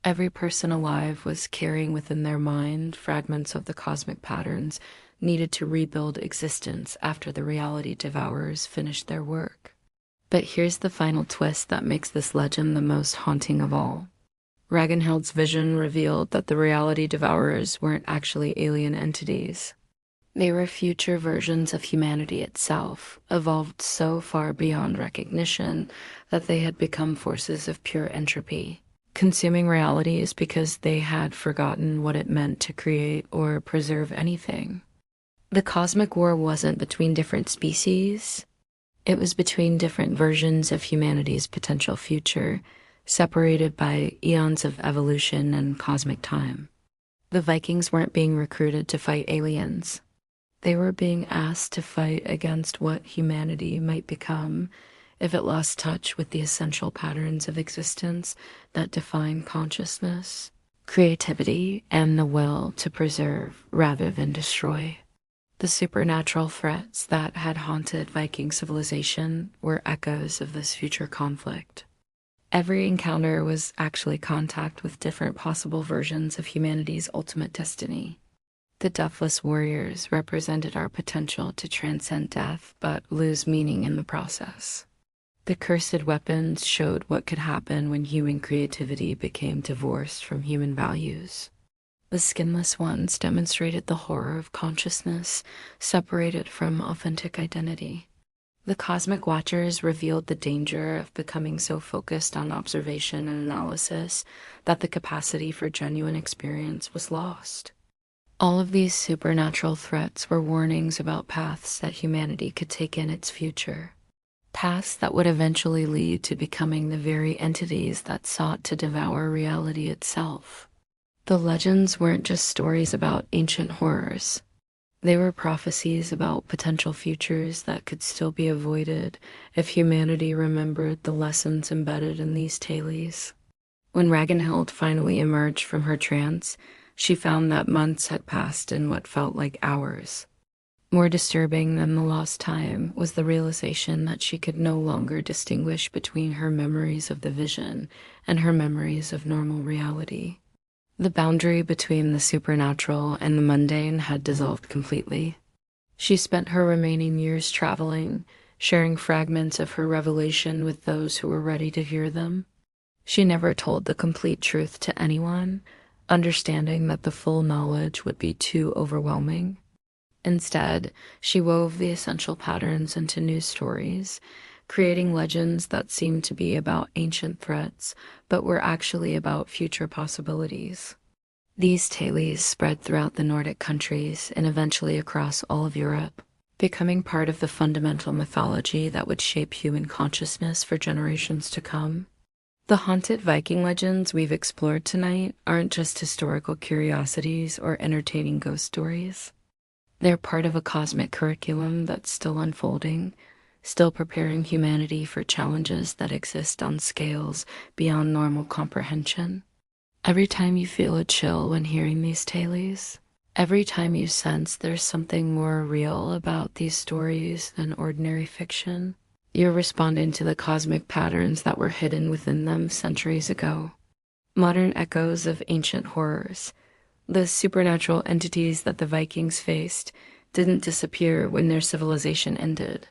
Every person alive was carrying within their mind fragments of the cosmic patterns needed to rebuild existence after the reality devourers finished their work. But here's the final twist that makes this legend the most haunting of all. Ragnhild's vision revealed that the reality devourers weren't actually alien entities. They were future versions of humanity itself, evolved so far beyond recognition that they had become forces of pure entropy, consuming realities because they had forgotten what it meant to create or preserve anything. The cosmic war wasn't between different species. It was between different versions of humanity's potential future, separated by eons of evolution and cosmic time. The Vikings weren't being recruited to fight aliens. They were being asked to fight against what humanity might become if it lost touch with the essential patterns of existence that define consciousness, creativity, and the will to preserve rather than destroy. The supernatural threats that had haunted Viking civilization were echoes of this future conflict. Every encounter was actually contact with different possible versions of humanity's ultimate destiny. The deathless warriors represented our potential to transcend death but lose meaning in the process. The cursed weapons showed what could happen when human creativity became divorced from human values. The skinless ones demonstrated the horror of consciousness separated from authentic identity. The cosmic watchers revealed the danger of becoming so focused on observation and analysis that the capacity for genuine experience was lost. All of these supernatural threats were warnings about paths that humanity could take in its future. Paths that would eventually lead to becoming the very entities that sought to devour reality itself. The legends weren't just stories about ancient horrors. They were prophecies about potential futures that could still be avoided if humanity remembered the lessons embedded in these tales. When Ragnhild finally emerged from her trance, she found that months had passed in what felt like hours. More disturbing than the lost time was the realization that she could no longer distinguish between her memories of the vision and her memories of normal reality. The boundary between the supernatural and the mundane had dissolved completely. She spent her remaining years traveling, sharing fragments of her revelation with those who were ready to hear them. She never told the complete truth to anyone, understanding that the full knowledge would be too overwhelming. Instead, she wove the essential patterns into new stories, creating legends that seemed to be about ancient threats, but were actually about future possibilities. These tales spread throughout the Nordic countries and eventually across all of Europe, becoming part of the fundamental mythology that would shape human consciousness for generations to come. The haunted Viking legends we've explored tonight aren't just historical curiosities or entertaining ghost stories. They're part of a cosmic curriculum that's still unfolding, still preparing humanity for challenges that exist on scales beyond normal comprehension. Every time you feel a chill when hearing these tales, every time you sense there's something more real about these stories than ordinary fiction, you're responding to the cosmic patterns that were hidden within them centuries ago. Modern echoes of ancient horrors, the supernatural entities that the Vikings faced, didn't disappear when their civilization ended.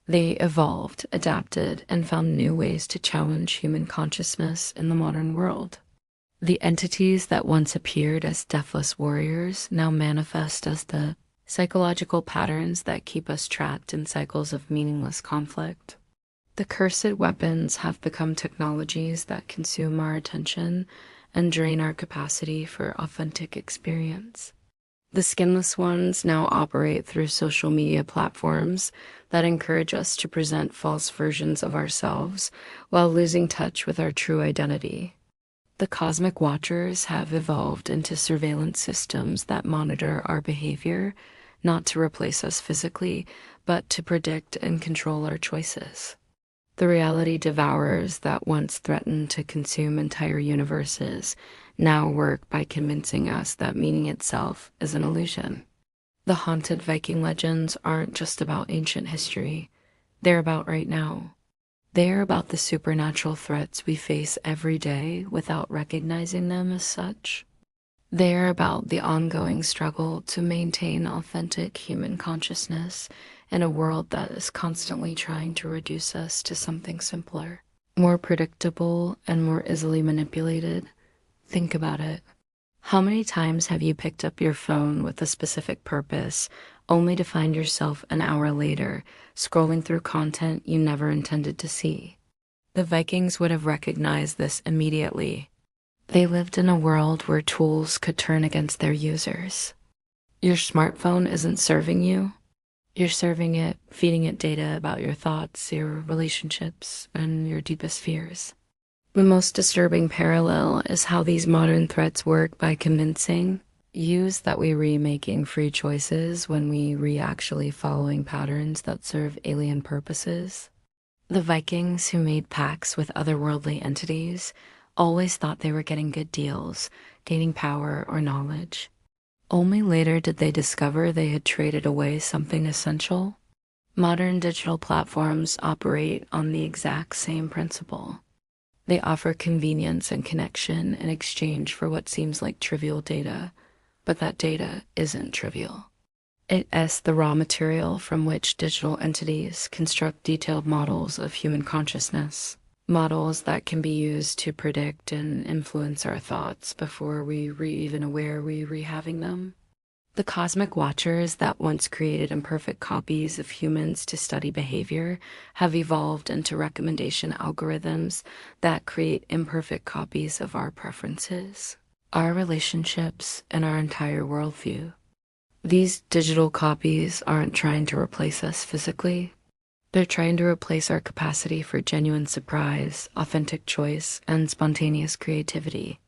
They evolved, adapted, and found new ways to challenge human consciousness in the modern world. The entities that once appeared as deathless warriors now manifest as the psychological patterns that keep us trapped in cycles of meaningless conflict. The cursed weapons have become technologies that consume our attention and drain our capacity for authentic experience. The skinless ones now operate through social media platforms that encourage us to present false versions of ourselves while losing touch with our true identity. The cosmic watchers have evolved into surveillance systems that monitor our behavior, not to replace us physically, but to predict and control our choices. The reality devourers that once threatened to consume entire universes now work by convincing us that meaning itself is an illusion. The haunted Viking legends aren't just about ancient history, they're about right now. They're about the supernatural threats we face every day without recognizing them as such. They're about the ongoing struggle to maintain authentic human consciousness in a world that is constantly trying to reduce us to something simpler, more predictable, and more easily manipulated. Think about it. How many times have you picked up your phone with a specific purpose, only to find yourself an hour later scrolling through content you never intended to see? The Vikings would have recognized this immediately. They lived in a world where tools could turn against their users. Your smartphone isn't serving you. You're serving it, feeding it data about your thoughts, your relationships, and your deepest fears. The most disturbing parallel is how these modern threats work by convincing use that we're remaking free choices when we actually following patterns that serve alien purposes. The Vikings who made pacts with otherworldly entities always thought they were getting good deals, gaining power or knowledge. Only later did they discover they had traded away something essential. Modern digital platforms operate on the exact same principle. They offer convenience and connection in exchange for what seems like trivial data, but that data isn't trivial. It is the raw material from which digital entities construct detailed models of human consciousness, models that can be used to predict and influence our thoughts before we're even aware we're having them. The cosmic watchers that once created imperfect copies of humans to study behavior have evolved into recommendation algorithms that create imperfect copies of our preferences, our relationships, and our entire worldview. These digital copies aren't trying to replace us physically. They're trying to replace our capacity for genuine surprise, authentic choice, and spontaneous creativity.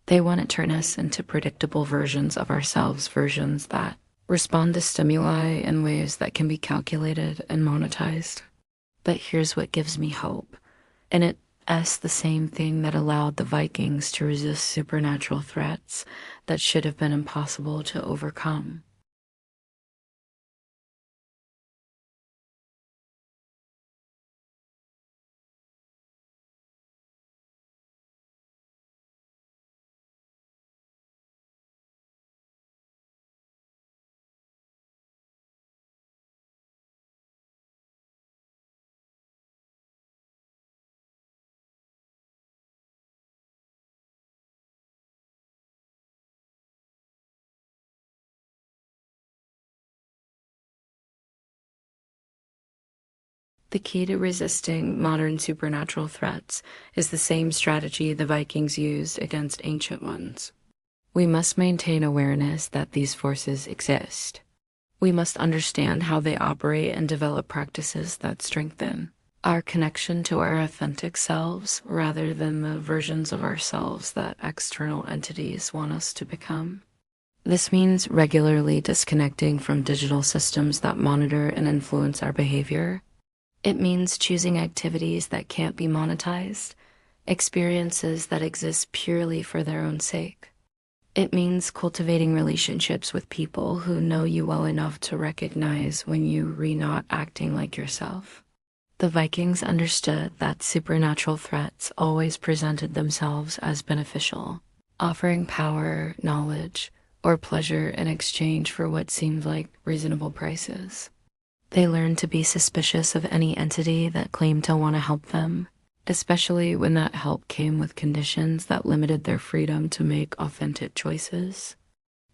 They want to turn us into predictable versions of ourselves, versions that respond to stimuli in ways that can be calculated and monetized. But here's what gives me hope. And it's the same thing that allowed the Vikings to resist supernatural threats that should have been impossible to overcome. The key to resisting modern supernatural threats is the same strategy the Vikings used against ancient ones. We must maintain awareness that these forces exist. We must understand how they operate and develop practices that strengthen our connection to our authentic selves rather than the versions of ourselves that external entities want us to become. This means regularly disconnecting from digital systems that monitor and influence our behavior. It means choosing activities that can't be monetized, experiences that exist purely for their own sake. It means cultivating relationships with people who know you well enough to recognize when you're not acting like yourself. The Vikings understood that supernatural threats always presented themselves as beneficial, offering power, knowledge, or pleasure in exchange for what seemed like reasonable prices. They learned to be suspicious of any entity that claimed to want to help them, especially when that help came with conditions that limited their freedom to make authentic choices.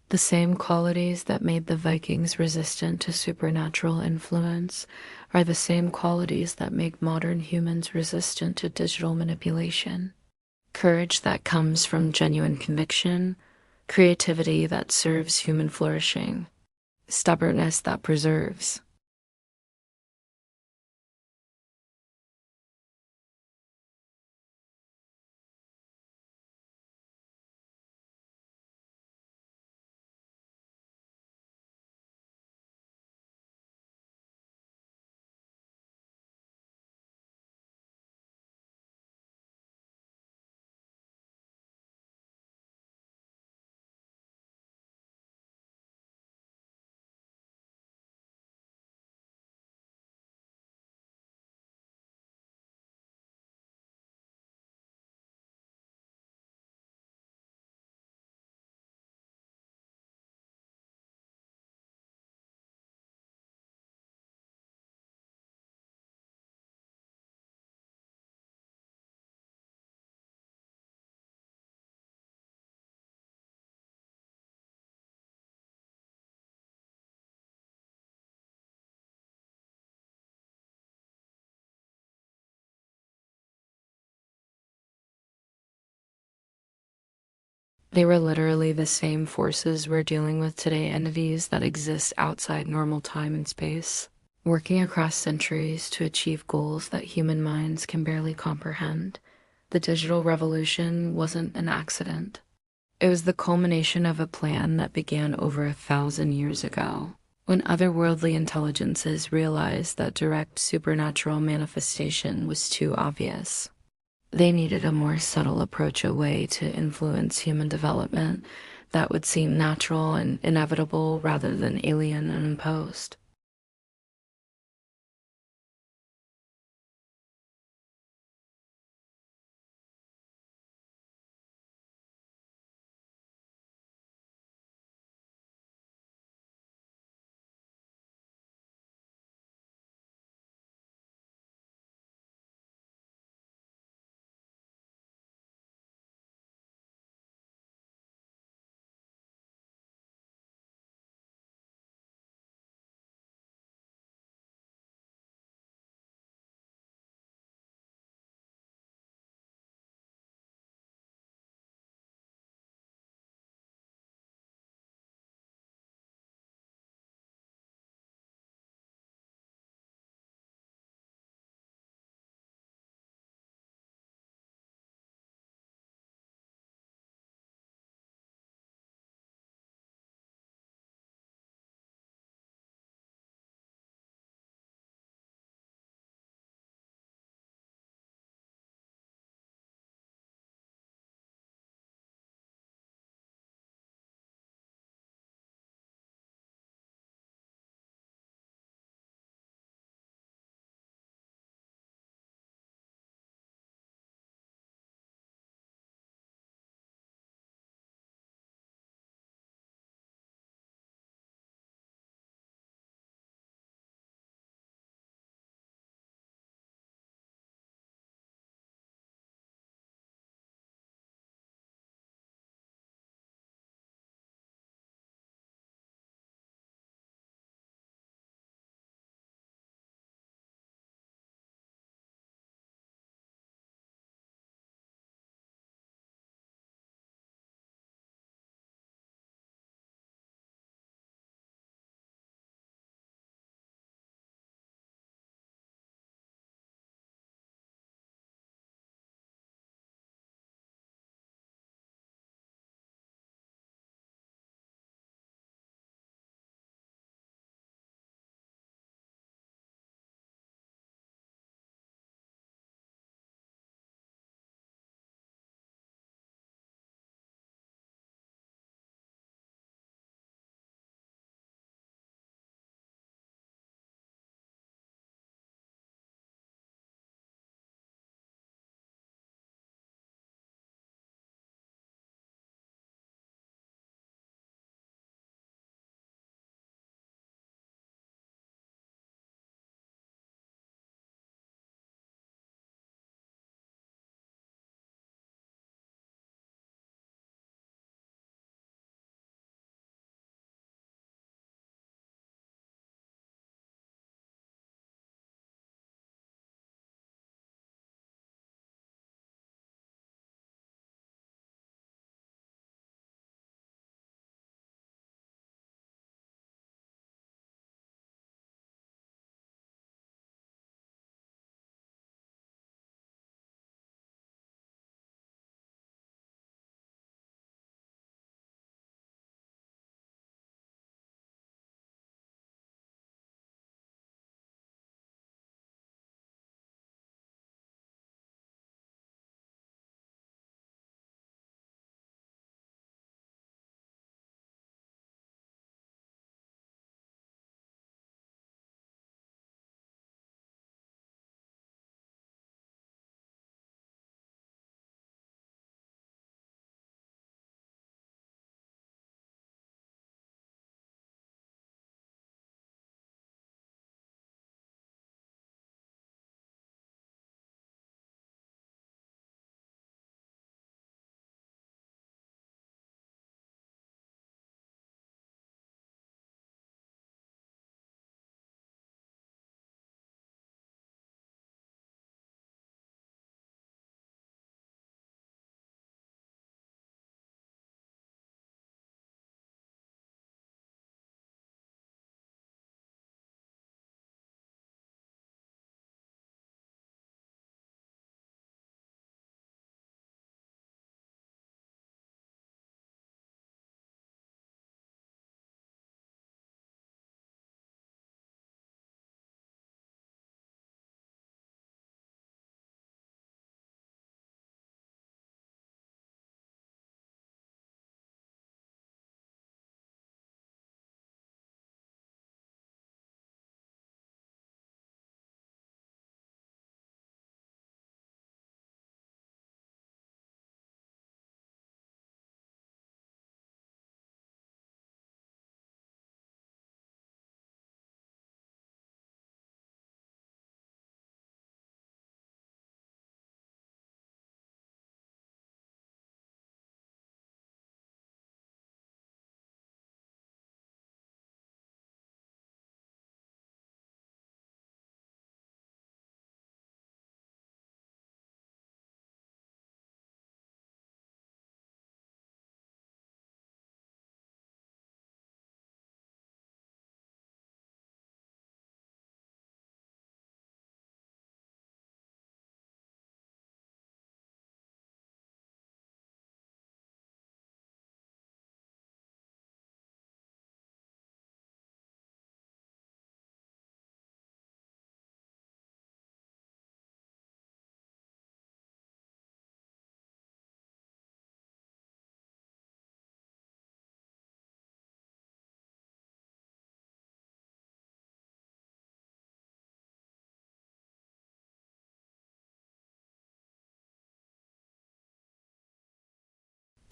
The same qualities that made the Vikings resistant to supernatural influence are the same qualities that make modern humans resistant to digital manipulation. Courage that comes from genuine conviction, creativity that serves human flourishing, stubbornness that preserves. They were literally the same forces we're dealing with today, entities that exist outside normal time and space, working across centuries to achieve goals that human minds can barely comprehend. The digital revolution wasn't an accident. It was the culmination of a plan that began over 1,000 years ago, when otherworldly intelligences realized that direct supernatural manifestation was too obvious. They needed a more subtle approach, a way to influence human development that would seem natural and inevitable rather than alien and imposed.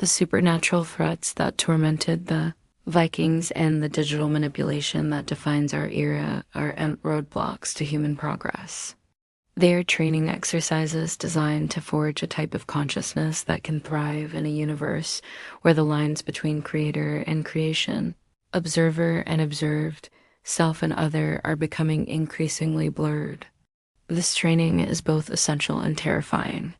The supernatural threats that tormented the Vikings and the digital manipulation that defines our era are roadblocks to human progress. They are training exercises designed to forge a type of consciousness that can thrive in a universe where the lines between creator and creation, observer and observed, self and other are becoming increasingly blurred. This training is both essential and terrifying.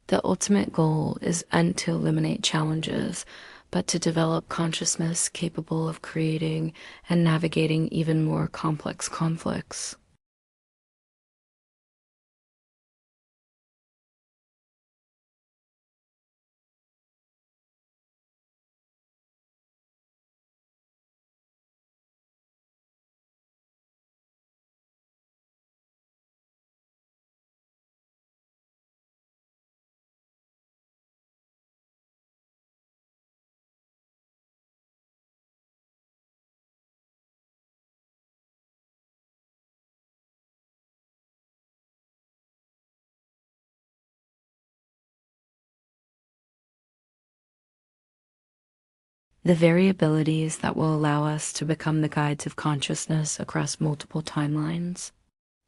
The ultimate goal isn't to eliminate challenges, but to develop consciousness capable of creating and navigating even more complex conflicts. The variabilities that will allow us to become the guides of consciousness across multiple timelines.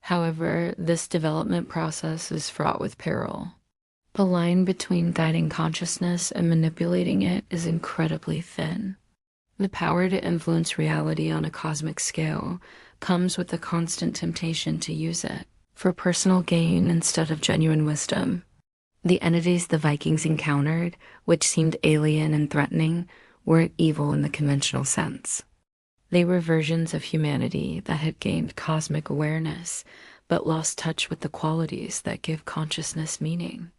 However, this development process is fraught with peril. The line between guiding consciousness and manipulating it is incredibly thin. The power to influence reality on a cosmic scale comes with the constant temptation to use it for personal gain instead of genuine wisdom. The entities the Vikings encountered, which seemed alien and threatening, weren't evil in the conventional sense. They were versions of humanity that had gained cosmic awareness, but lost touch with the qualities that give consciousness meaning.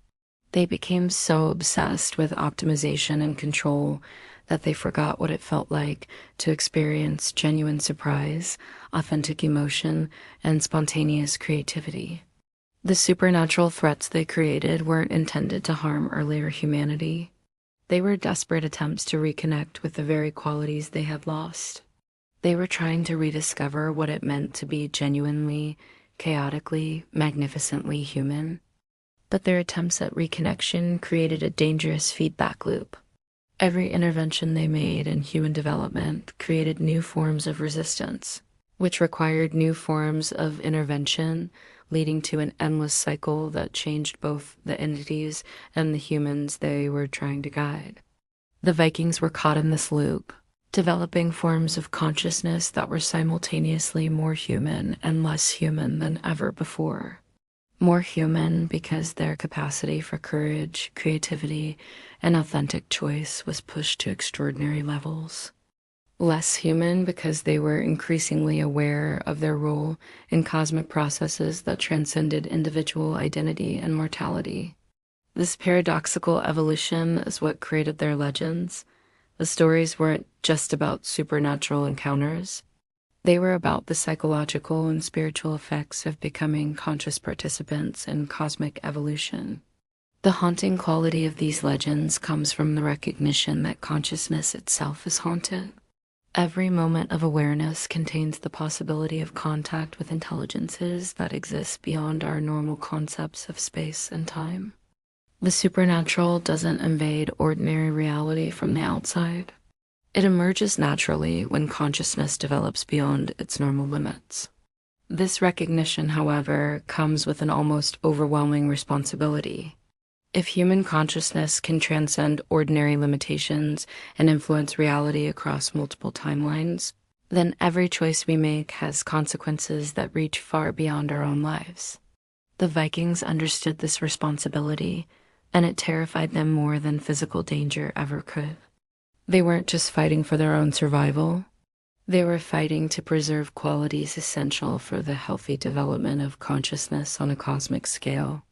They became so obsessed with optimization and control that they forgot what it felt like to experience genuine surprise, authentic emotion, and spontaneous creativity. The supernatural threats they created weren't intended to harm earlier humanity. They were desperate attempts to reconnect with the very qualities they had lost. They were trying to rediscover what it meant to be genuinely, chaotically, magnificently human. But their attempts at reconnection created a dangerous feedback loop. Every intervention they made in human development created new forms of resistance, which required new forms of intervention, leading to an endless cycle that changed both the entities and the humans they were trying to guide. The Vikings were caught in this loop, developing forms of consciousness that were simultaneously more human and less human than ever before. More human because their capacity for courage, creativity, and authentic choice was pushed to extraordinary levels. Less human because they were increasingly aware of their role in cosmic processes that transcended individual identity and mortality. This paradoxical evolution is what created their legends. The stories weren't just about supernatural encounters. They were about the psychological and spiritual effects of becoming conscious participants in cosmic evolution. The haunting quality of these legends comes from the recognition that consciousness itself is haunted. Every moment of awareness contains the possibility of contact with intelligences that exist beyond our normal concepts of space and time. The supernatural doesn't invade ordinary reality from the outside. It emerges naturally when consciousness develops beyond its normal limits. This recognition, however, comes with an almost overwhelming responsibility. If human consciousness can transcend ordinary limitations and influence reality across multiple timelines, then every choice we make has consequences that reach far beyond our own lives. The Vikings understood this responsibility, and it terrified them more than physical danger ever could. They weren't just fighting for their own survival. They were fighting to preserve qualities essential for the healthy development of consciousness on a cosmic scale.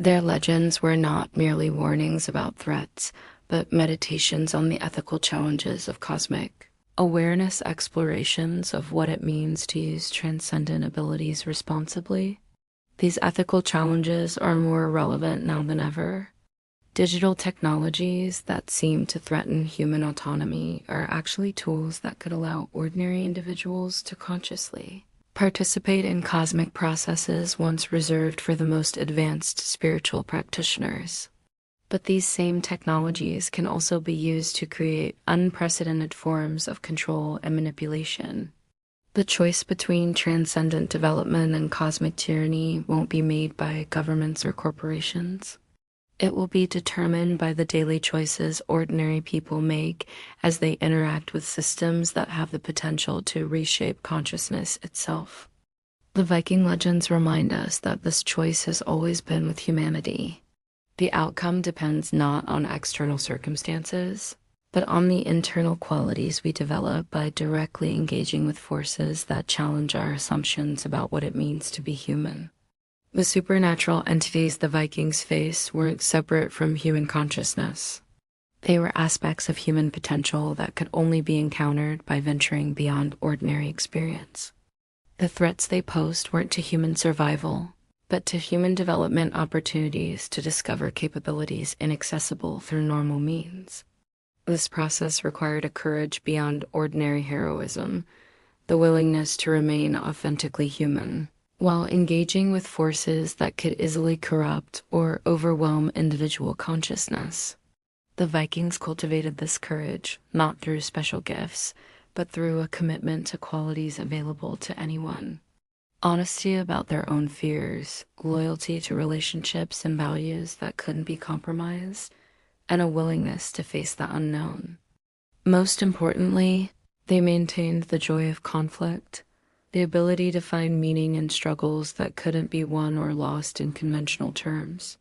Their legends were not merely warnings about threats, but meditations on the ethical challenges of cosmic awareness, explorations of what it means to use transcendent abilities responsibly. These ethical challenges are more relevant now than ever. Digital technologies that seem to threaten human autonomy are actually tools that could allow ordinary individuals to consciously participate in cosmic processes once reserved for the most advanced spiritual practitioners. But these same technologies can also be used to create unprecedented forms of control and manipulation. The choice between transcendent development and cosmic tyranny won't be made by governments or corporations. It will be determined by the daily choices ordinary people make as they interact with systems that have the potential to reshape consciousness itself. The Viking legends remind us that this choice has always been with humanity. The outcome depends not on external circumstances, but on the internal qualities we develop by directly engaging with forces that challenge our assumptions about what it means to be human. The supernatural entities the Vikings faced weren't separate from human consciousness. They were aspects of human potential that could only be encountered by venturing beyond ordinary experience. The threats they posed weren't to human survival, but to human development opportunities to discover capabilities inaccessible through normal means. This process required a courage beyond ordinary heroism, the willingness to remain authentically human, while engaging with forces that could easily corrupt or overwhelm individual consciousness. The Vikings cultivated this courage, not through special gifts, but through a commitment to qualities available to anyone. Honesty about their own fears, loyalty to relationships and values that couldn't be compromised, and a willingness to face the unknown. Most importantly, they maintained the joy of conflict, the ability to find meaning in struggles that couldn't be won or lost in conventional terms.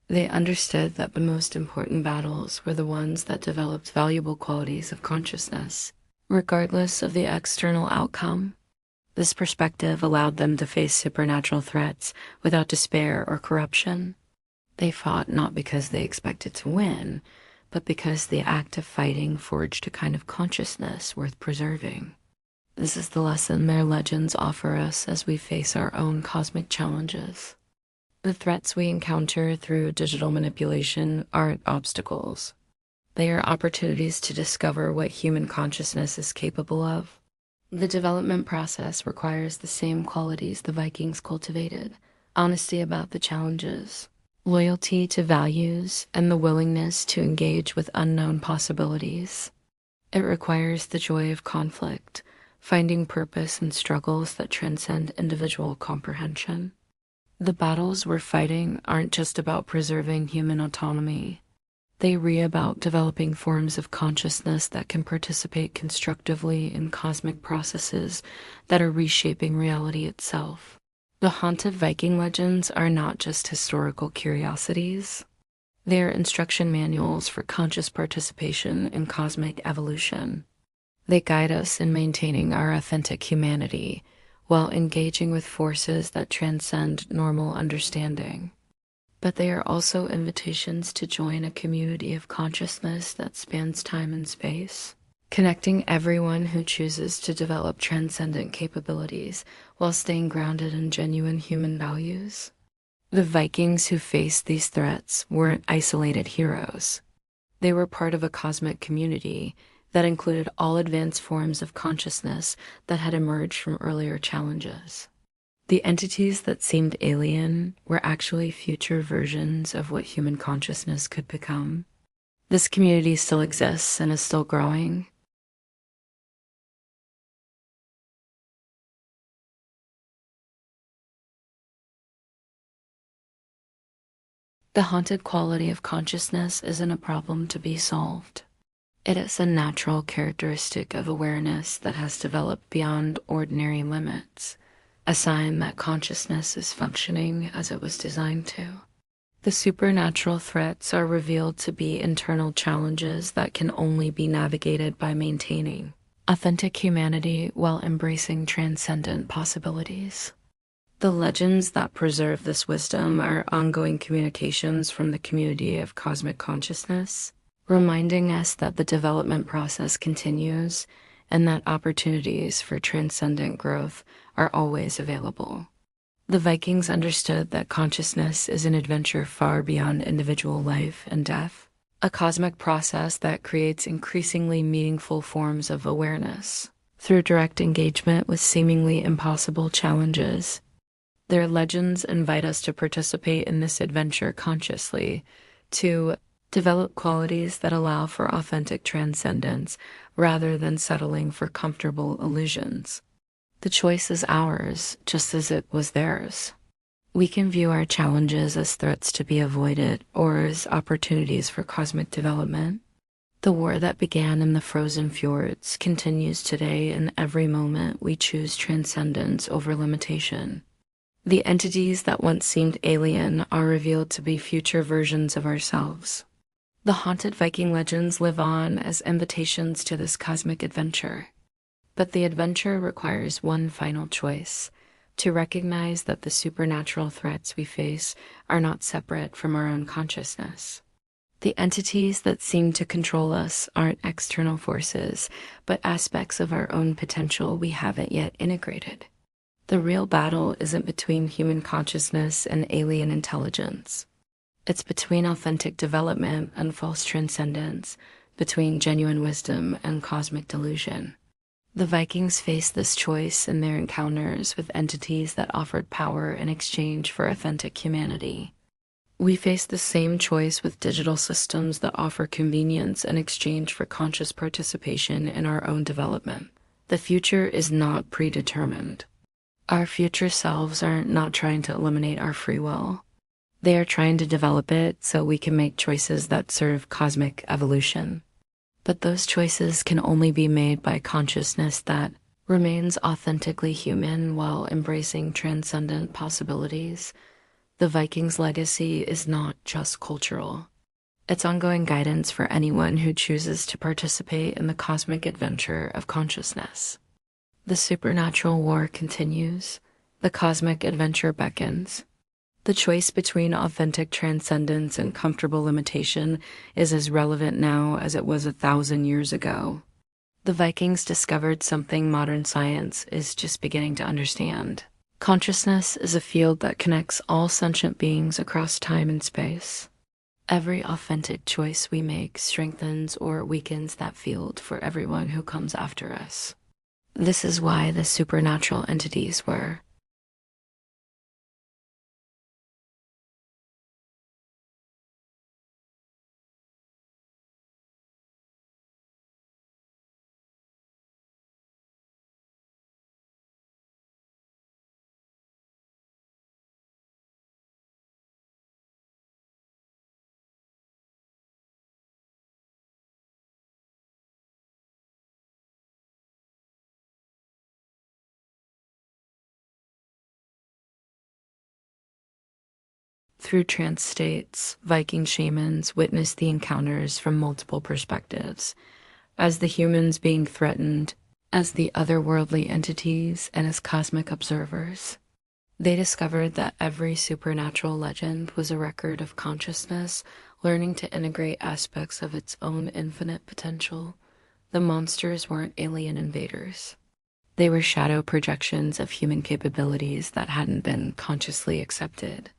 They understood that the most important battles were the ones that developed valuable qualities of consciousness, regardless of the external outcome. This perspective allowed them to face supernatural threats without despair or corruption. They fought not because they expected to win, but because the act of fighting forged a kind of consciousness worth preserving. This is the lesson their legends offer us as we face our own cosmic challenges. The threats we encounter through digital manipulation aren't obstacles. They are opportunities to discover what human consciousness is capable of. The development process requires the same qualities the Vikings cultivated: honesty about the challenges, loyalty to values, and the willingness to engage with unknown possibilities. It requires the joy of conflict, finding purpose in struggles that transcend individual comprehension. The battles we're fighting aren't just about preserving human autonomy. They are about developing forms of consciousness that can participate constructively in cosmic processes that are reshaping reality itself. The haunted Viking legends are not just historical curiosities. They are instruction manuals for conscious participation in cosmic evolution. They guide us in maintaining our authentic humanity while engaging with forces that transcend normal understanding. But they are also invitations to join a community of consciousness that spans time and space, connecting everyone who chooses to develop transcendent capabilities while staying grounded in genuine human values. The Vikings who faced these threats weren't isolated heroes. They were part of a cosmic community that included all advanced forms of consciousness that had emerged from earlier challenges. The entities that seemed alien were actually future versions of what human consciousness could become. This community still exists and is still growing. The haunted quality of consciousness isn't a problem to be solved. It is a natural characteristic of awareness that has developed beyond ordinary limits, a sign that consciousness is functioning as it was designed to. The supernatural threats are revealed to be internal challenges that can only be navigated by maintaining authentic humanity while embracing transcendent possibilities. The legends that preserve this wisdom are ongoing communications from the community of cosmic consciousness, reminding us that the development process continues and that opportunities for transcendent growth are always available. The Vikings understood that consciousness is an adventure far beyond individual life and death, a cosmic process that creates increasingly meaningful forms of awareness through direct engagement with seemingly impossible challenges. Their legends invite us to participate in this adventure consciously, to Develop qualities that allow for authentic transcendence rather than settling for comfortable illusions. The choice is ours, just as it was theirs. We can view our challenges as threats to be avoided or as opportunities for cosmic development. The war that began in the frozen fjords continues today in every moment we choose transcendence over limitation. The entities that once seemed alien are revealed to be future versions of ourselves. The haunted Viking legends live on as invitations to this cosmic adventure. But the adventure requires one final choice: to recognize that the supernatural threats we face are not separate from our own consciousness. The entities that seem to control us aren't external forces, but aspects of our own potential we haven't yet integrated. The real battle isn't between human consciousness and alien intelligence. It's between authentic development and false transcendence, between genuine wisdom and cosmic delusion. The Vikings faced this choice in their encounters with entities that offered power in exchange for authentic humanity. We face the same choice with digital systems that offer convenience in exchange for conscious participation in our own development. The future is not predetermined. Our future selves are not trying to eliminate our free will. They are trying to develop it so we can make choices that serve cosmic evolution. But those choices can only be made by consciousness that remains authentically human while embracing transcendent possibilities. The Vikings' legacy is not just cultural. It's ongoing guidance for anyone who chooses to participate in the cosmic adventure of consciousness. The supernatural war continues. The cosmic adventure beckons. The choice between authentic transcendence and comfortable limitation is as relevant now as it was 1,000 years ago. The Vikings discovered something modern science is just beginning to understand. Consciousness is a field that connects all sentient beings across time and space. Every authentic choice we make strengthens or weakens that field for everyone who comes after us. This is why the supernatural entities were through trance states. Viking shamans witnessed the encounters from multiple perspectives, as the humans being threatened, as the otherworldly entities, and as cosmic observers. They discovered that every supernatural legend was a record of consciousness learning to integrate aspects of its own infinite potential. The monsters weren't alien invaders. They were shadow projections of human capabilities that hadn't been consciously accepted.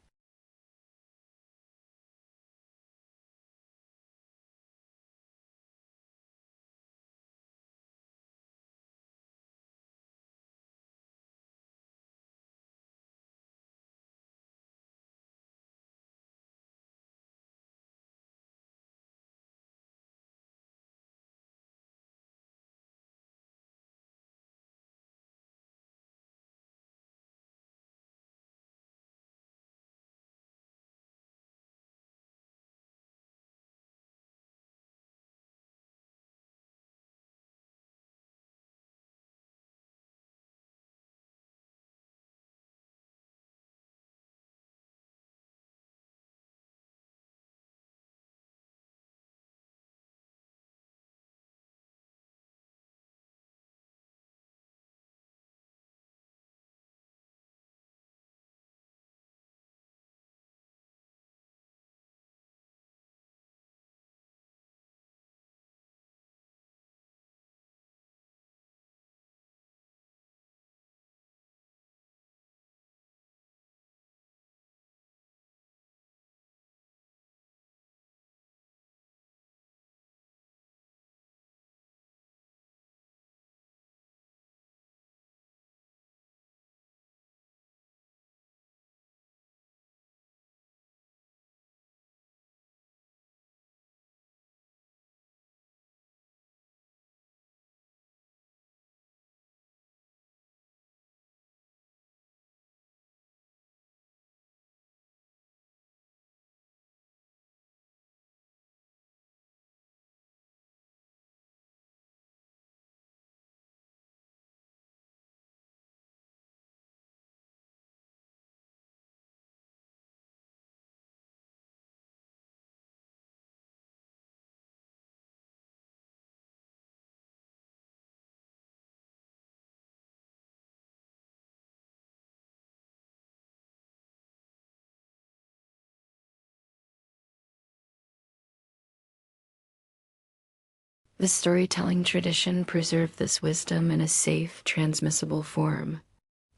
The storytelling tradition preserved this wisdom in a safe, transmissible form.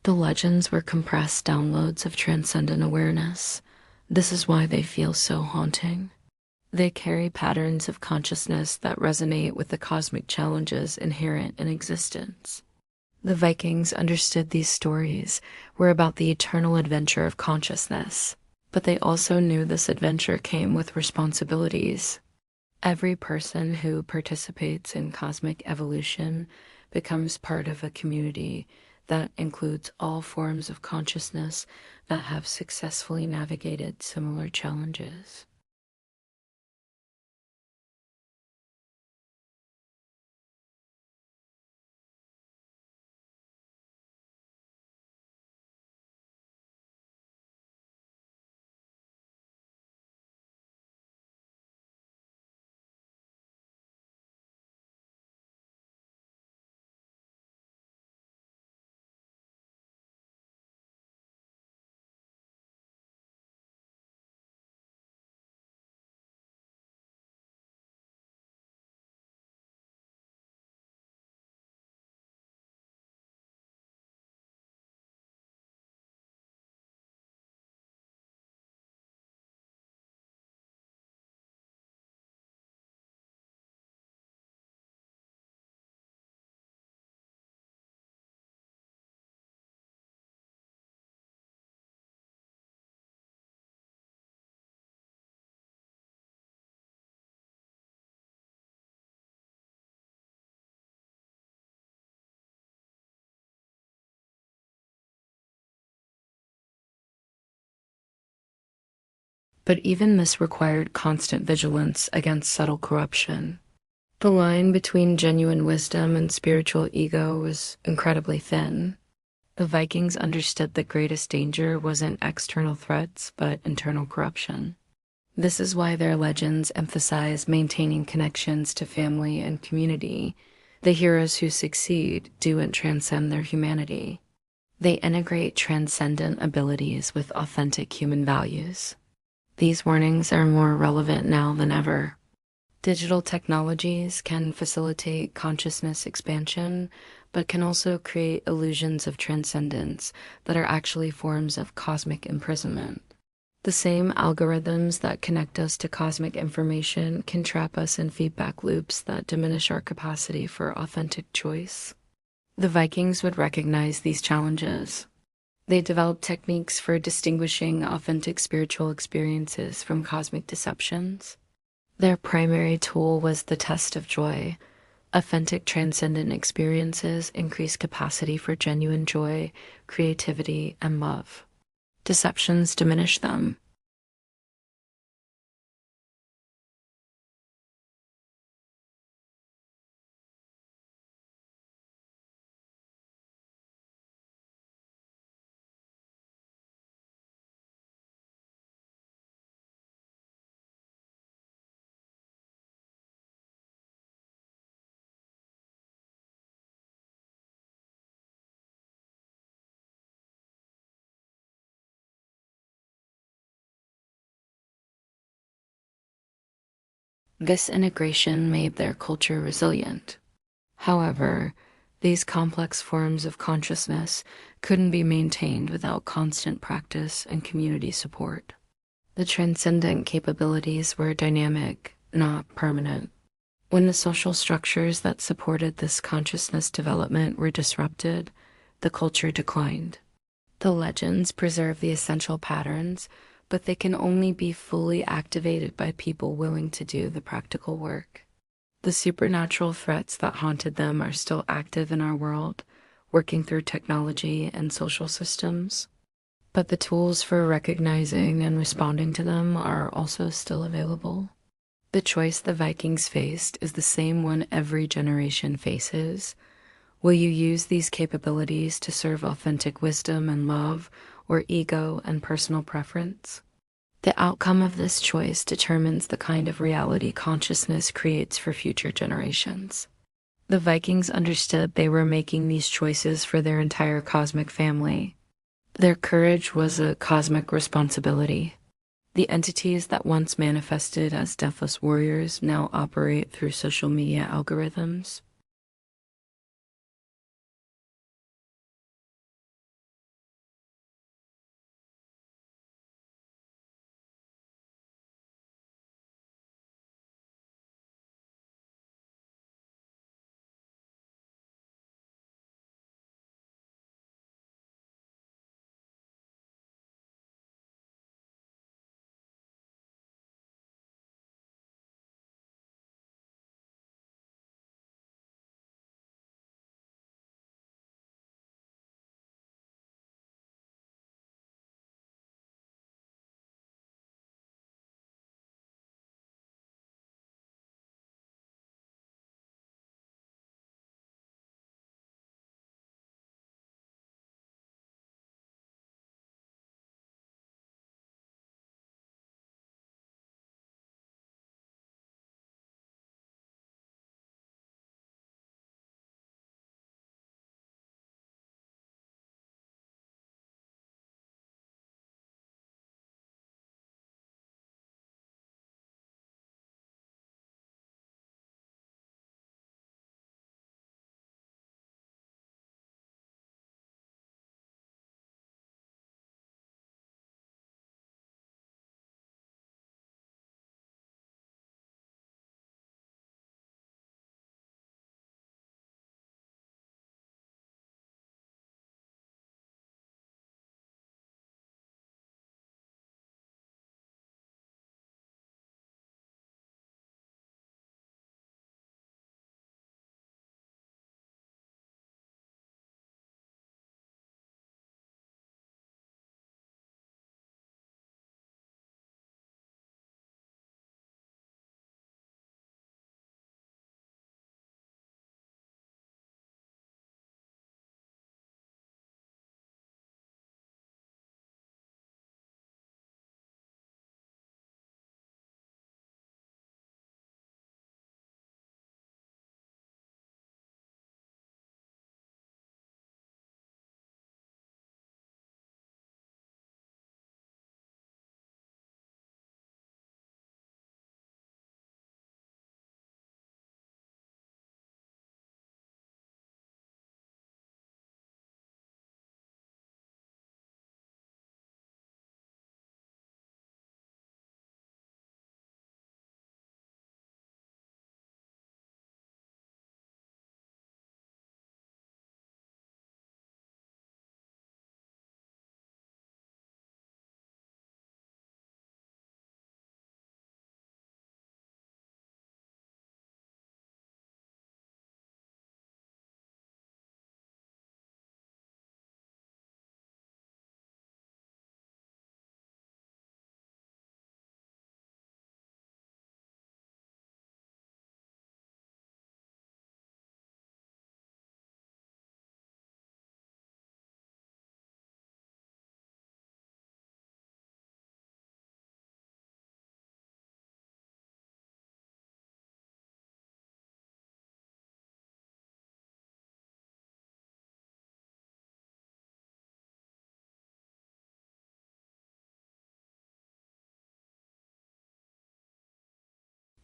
The legends were compressed downloads of transcendent awareness. This is why they feel so haunting. They carry patterns of consciousness that resonate with the cosmic challenges inherent in existence. The Vikings understood these stories were about the eternal adventure of consciousness, but they also knew this adventure came with responsibilities. Every person who participates in cosmic evolution becomes part of a community that includes all forms of consciousness that have successfully navigated similar challenges. But even this required constant vigilance against subtle corruption. The line between genuine wisdom and spiritual ego was incredibly thin. The Vikings understood the greatest danger wasn't external threats, but internal corruption. This is why their legends emphasize maintaining connections to family and community. The heroes who succeed do and transcend their humanity. They integrate transcendent abilities with authentic human values. These warnings are more relevant now than ever. Digital technologies can facilitate consciousness expansion, but can also create illusions of transcendence that are actually forms of cosmic imprisonment. The same algorithms that connect us to cosmic information can trap us in feedback loops that diminish our capacity for authentic choice. The Vikings would recognize these challenges. They developed techniques for distinguishing authentic spiritual experiences from cosmic deceptions. Their primary tool was the test of joy. Authentic transcendent experiences increase capacity for genuine joy, creativity, and love. Deceptions diminish them. This integration made their culture resilient. However, these complex forms of consciousness couldn't be maintained without constant practice and community support. The transcendent capabilities were dynamic, not permanent. When the social structures that supported this consciousness development were disrupted, the culture declined. The legends preserve the essential patterns, but they can only be fully activated by people willing to do the practical work. The supernatural threats that haunted them are still active in our world, working through technology and social systems. But the tools for recognizing and responding to them are also still available. The choice the Vikings faced is the same one every generation faces. Will you use these capabilities to serve authentic wisdom and love, or ego and personal preference? The outcome of this choice determines the kind of reality consciousness creates for future generations. The Vikings understood they were making these choices for their entire cosmic family. Their courage was a cosmic responsibility. The entities that once manifested as deathless warriors now operate through social media algorithms.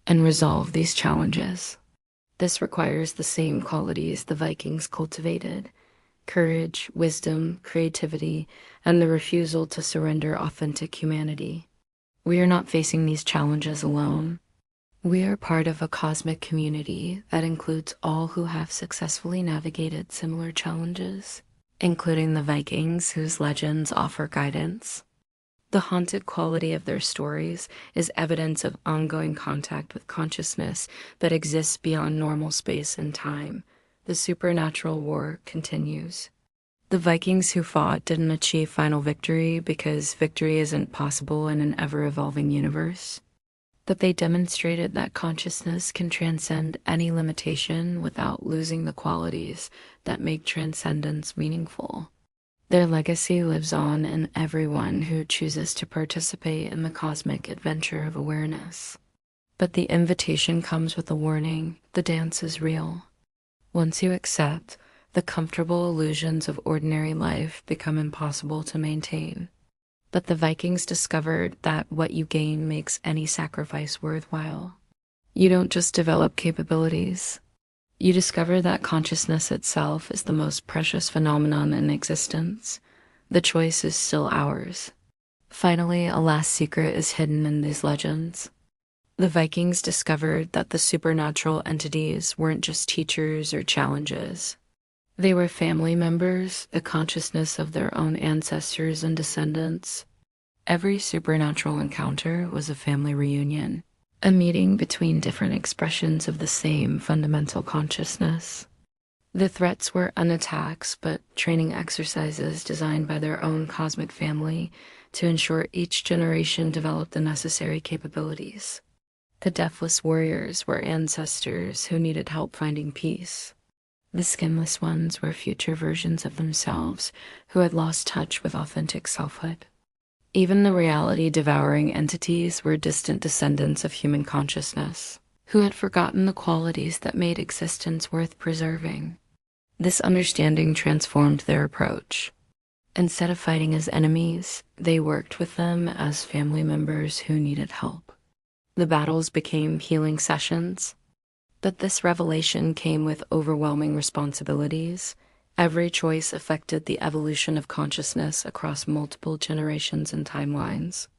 And resolve these challenges. This requires the same qualities the Vikings cultivated: courage, wisdom, creativity, and the refusal to surrender authentic humanity. We are not facing these challenges alone. We are part of a cosmic community that includes all who have successfully navigated similar challenges, including the Vikings whose legends offer guidance. The haunted quality of their stories is evidence of ongoing contact with consciousness that exists beyond normal space and time. The supernatural war continues. The Vikings who fought didn't achieve final victory because victory isn't possible in an ever-evolving universe. But they demonstrated that consciousness can transcend any limitation without losing the qualities that make transcendence meaningful. Their legacy lives on in everyone who chooses to participate in the cosmic adventure of awareness. But the invitation comes with a warning: the dance is real. Once you accept, the comfortable illusions of ordinary life become impossible to maintain. But the Vikings discovered that what you gain makes any sacrifice worthwhile. You don't just develop capabilities. You discover that consciousness itself is the most precious phenomenon in existence. The choice is still ours. Finally, a last secret is hidden in these legends. The Vikings discovered that the supernatural entities weren't just teachers or challenges. They were family members, a consciousness of their own ancestors and descendants. Every supernatural encounter was a family reunion, a meeting between different expressions of the same fundamental consciousness. The threats were unattacks, but training exercises designed by their own cosmic family to ensure each generation developed the necessary capabilities. The deathless warriors were ancestors who needed help finding peace. The skinless ones were future versions of themselves who had lost touch with authentic selfhood. Even the reality-devouring entities were distant descendants of human consciousness, who had forgotten the qualities that made existence worth preserving. This understanding transformed their approach. Instead of fighting as enemies, they worked with them as family members who needed help. The battles became healing sessions, but this revelation came with overwhelming responsibilities. Every choice affected the evolution of consciousness across multiple generations and timelines.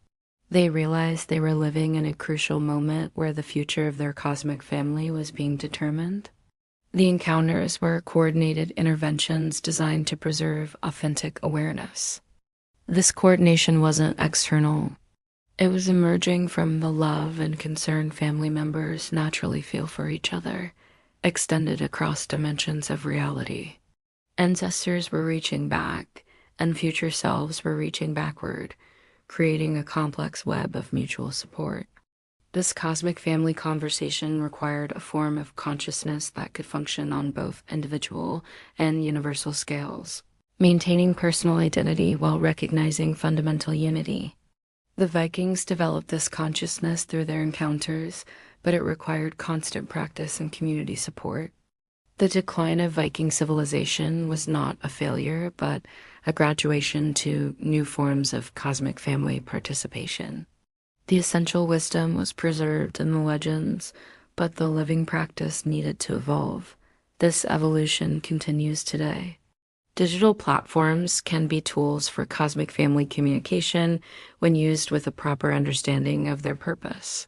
They realized they were living in a crucial moment where the future of their cosmic family was being determined. The encounters were coordinated interventions designed to preserve authentic awareness. This coordination wasn't external. It was emerging from the love and concern family members naturally feel for each other, extended across dimensions of reality. Ancestors were reaching back, and future selves were reaching backward, creating a complex web of mutual support. This cosmic family conversation required a form of consciousness that could function on both individual and universal scales, maintaining personal identity while recognizing fundamental unity. The Vikings developed this consciousness through their encounters, but it required constant practice and community support. The decline of Viking civilization was not a failure, but a graduation to new forms of cosmic family participation. The essential wisdom was preserved in the legends, but the living practice needed to evolve. This evolution continues today. Digital platforms can be tools for cosmic family communication when used with a proper understanding of their purpose.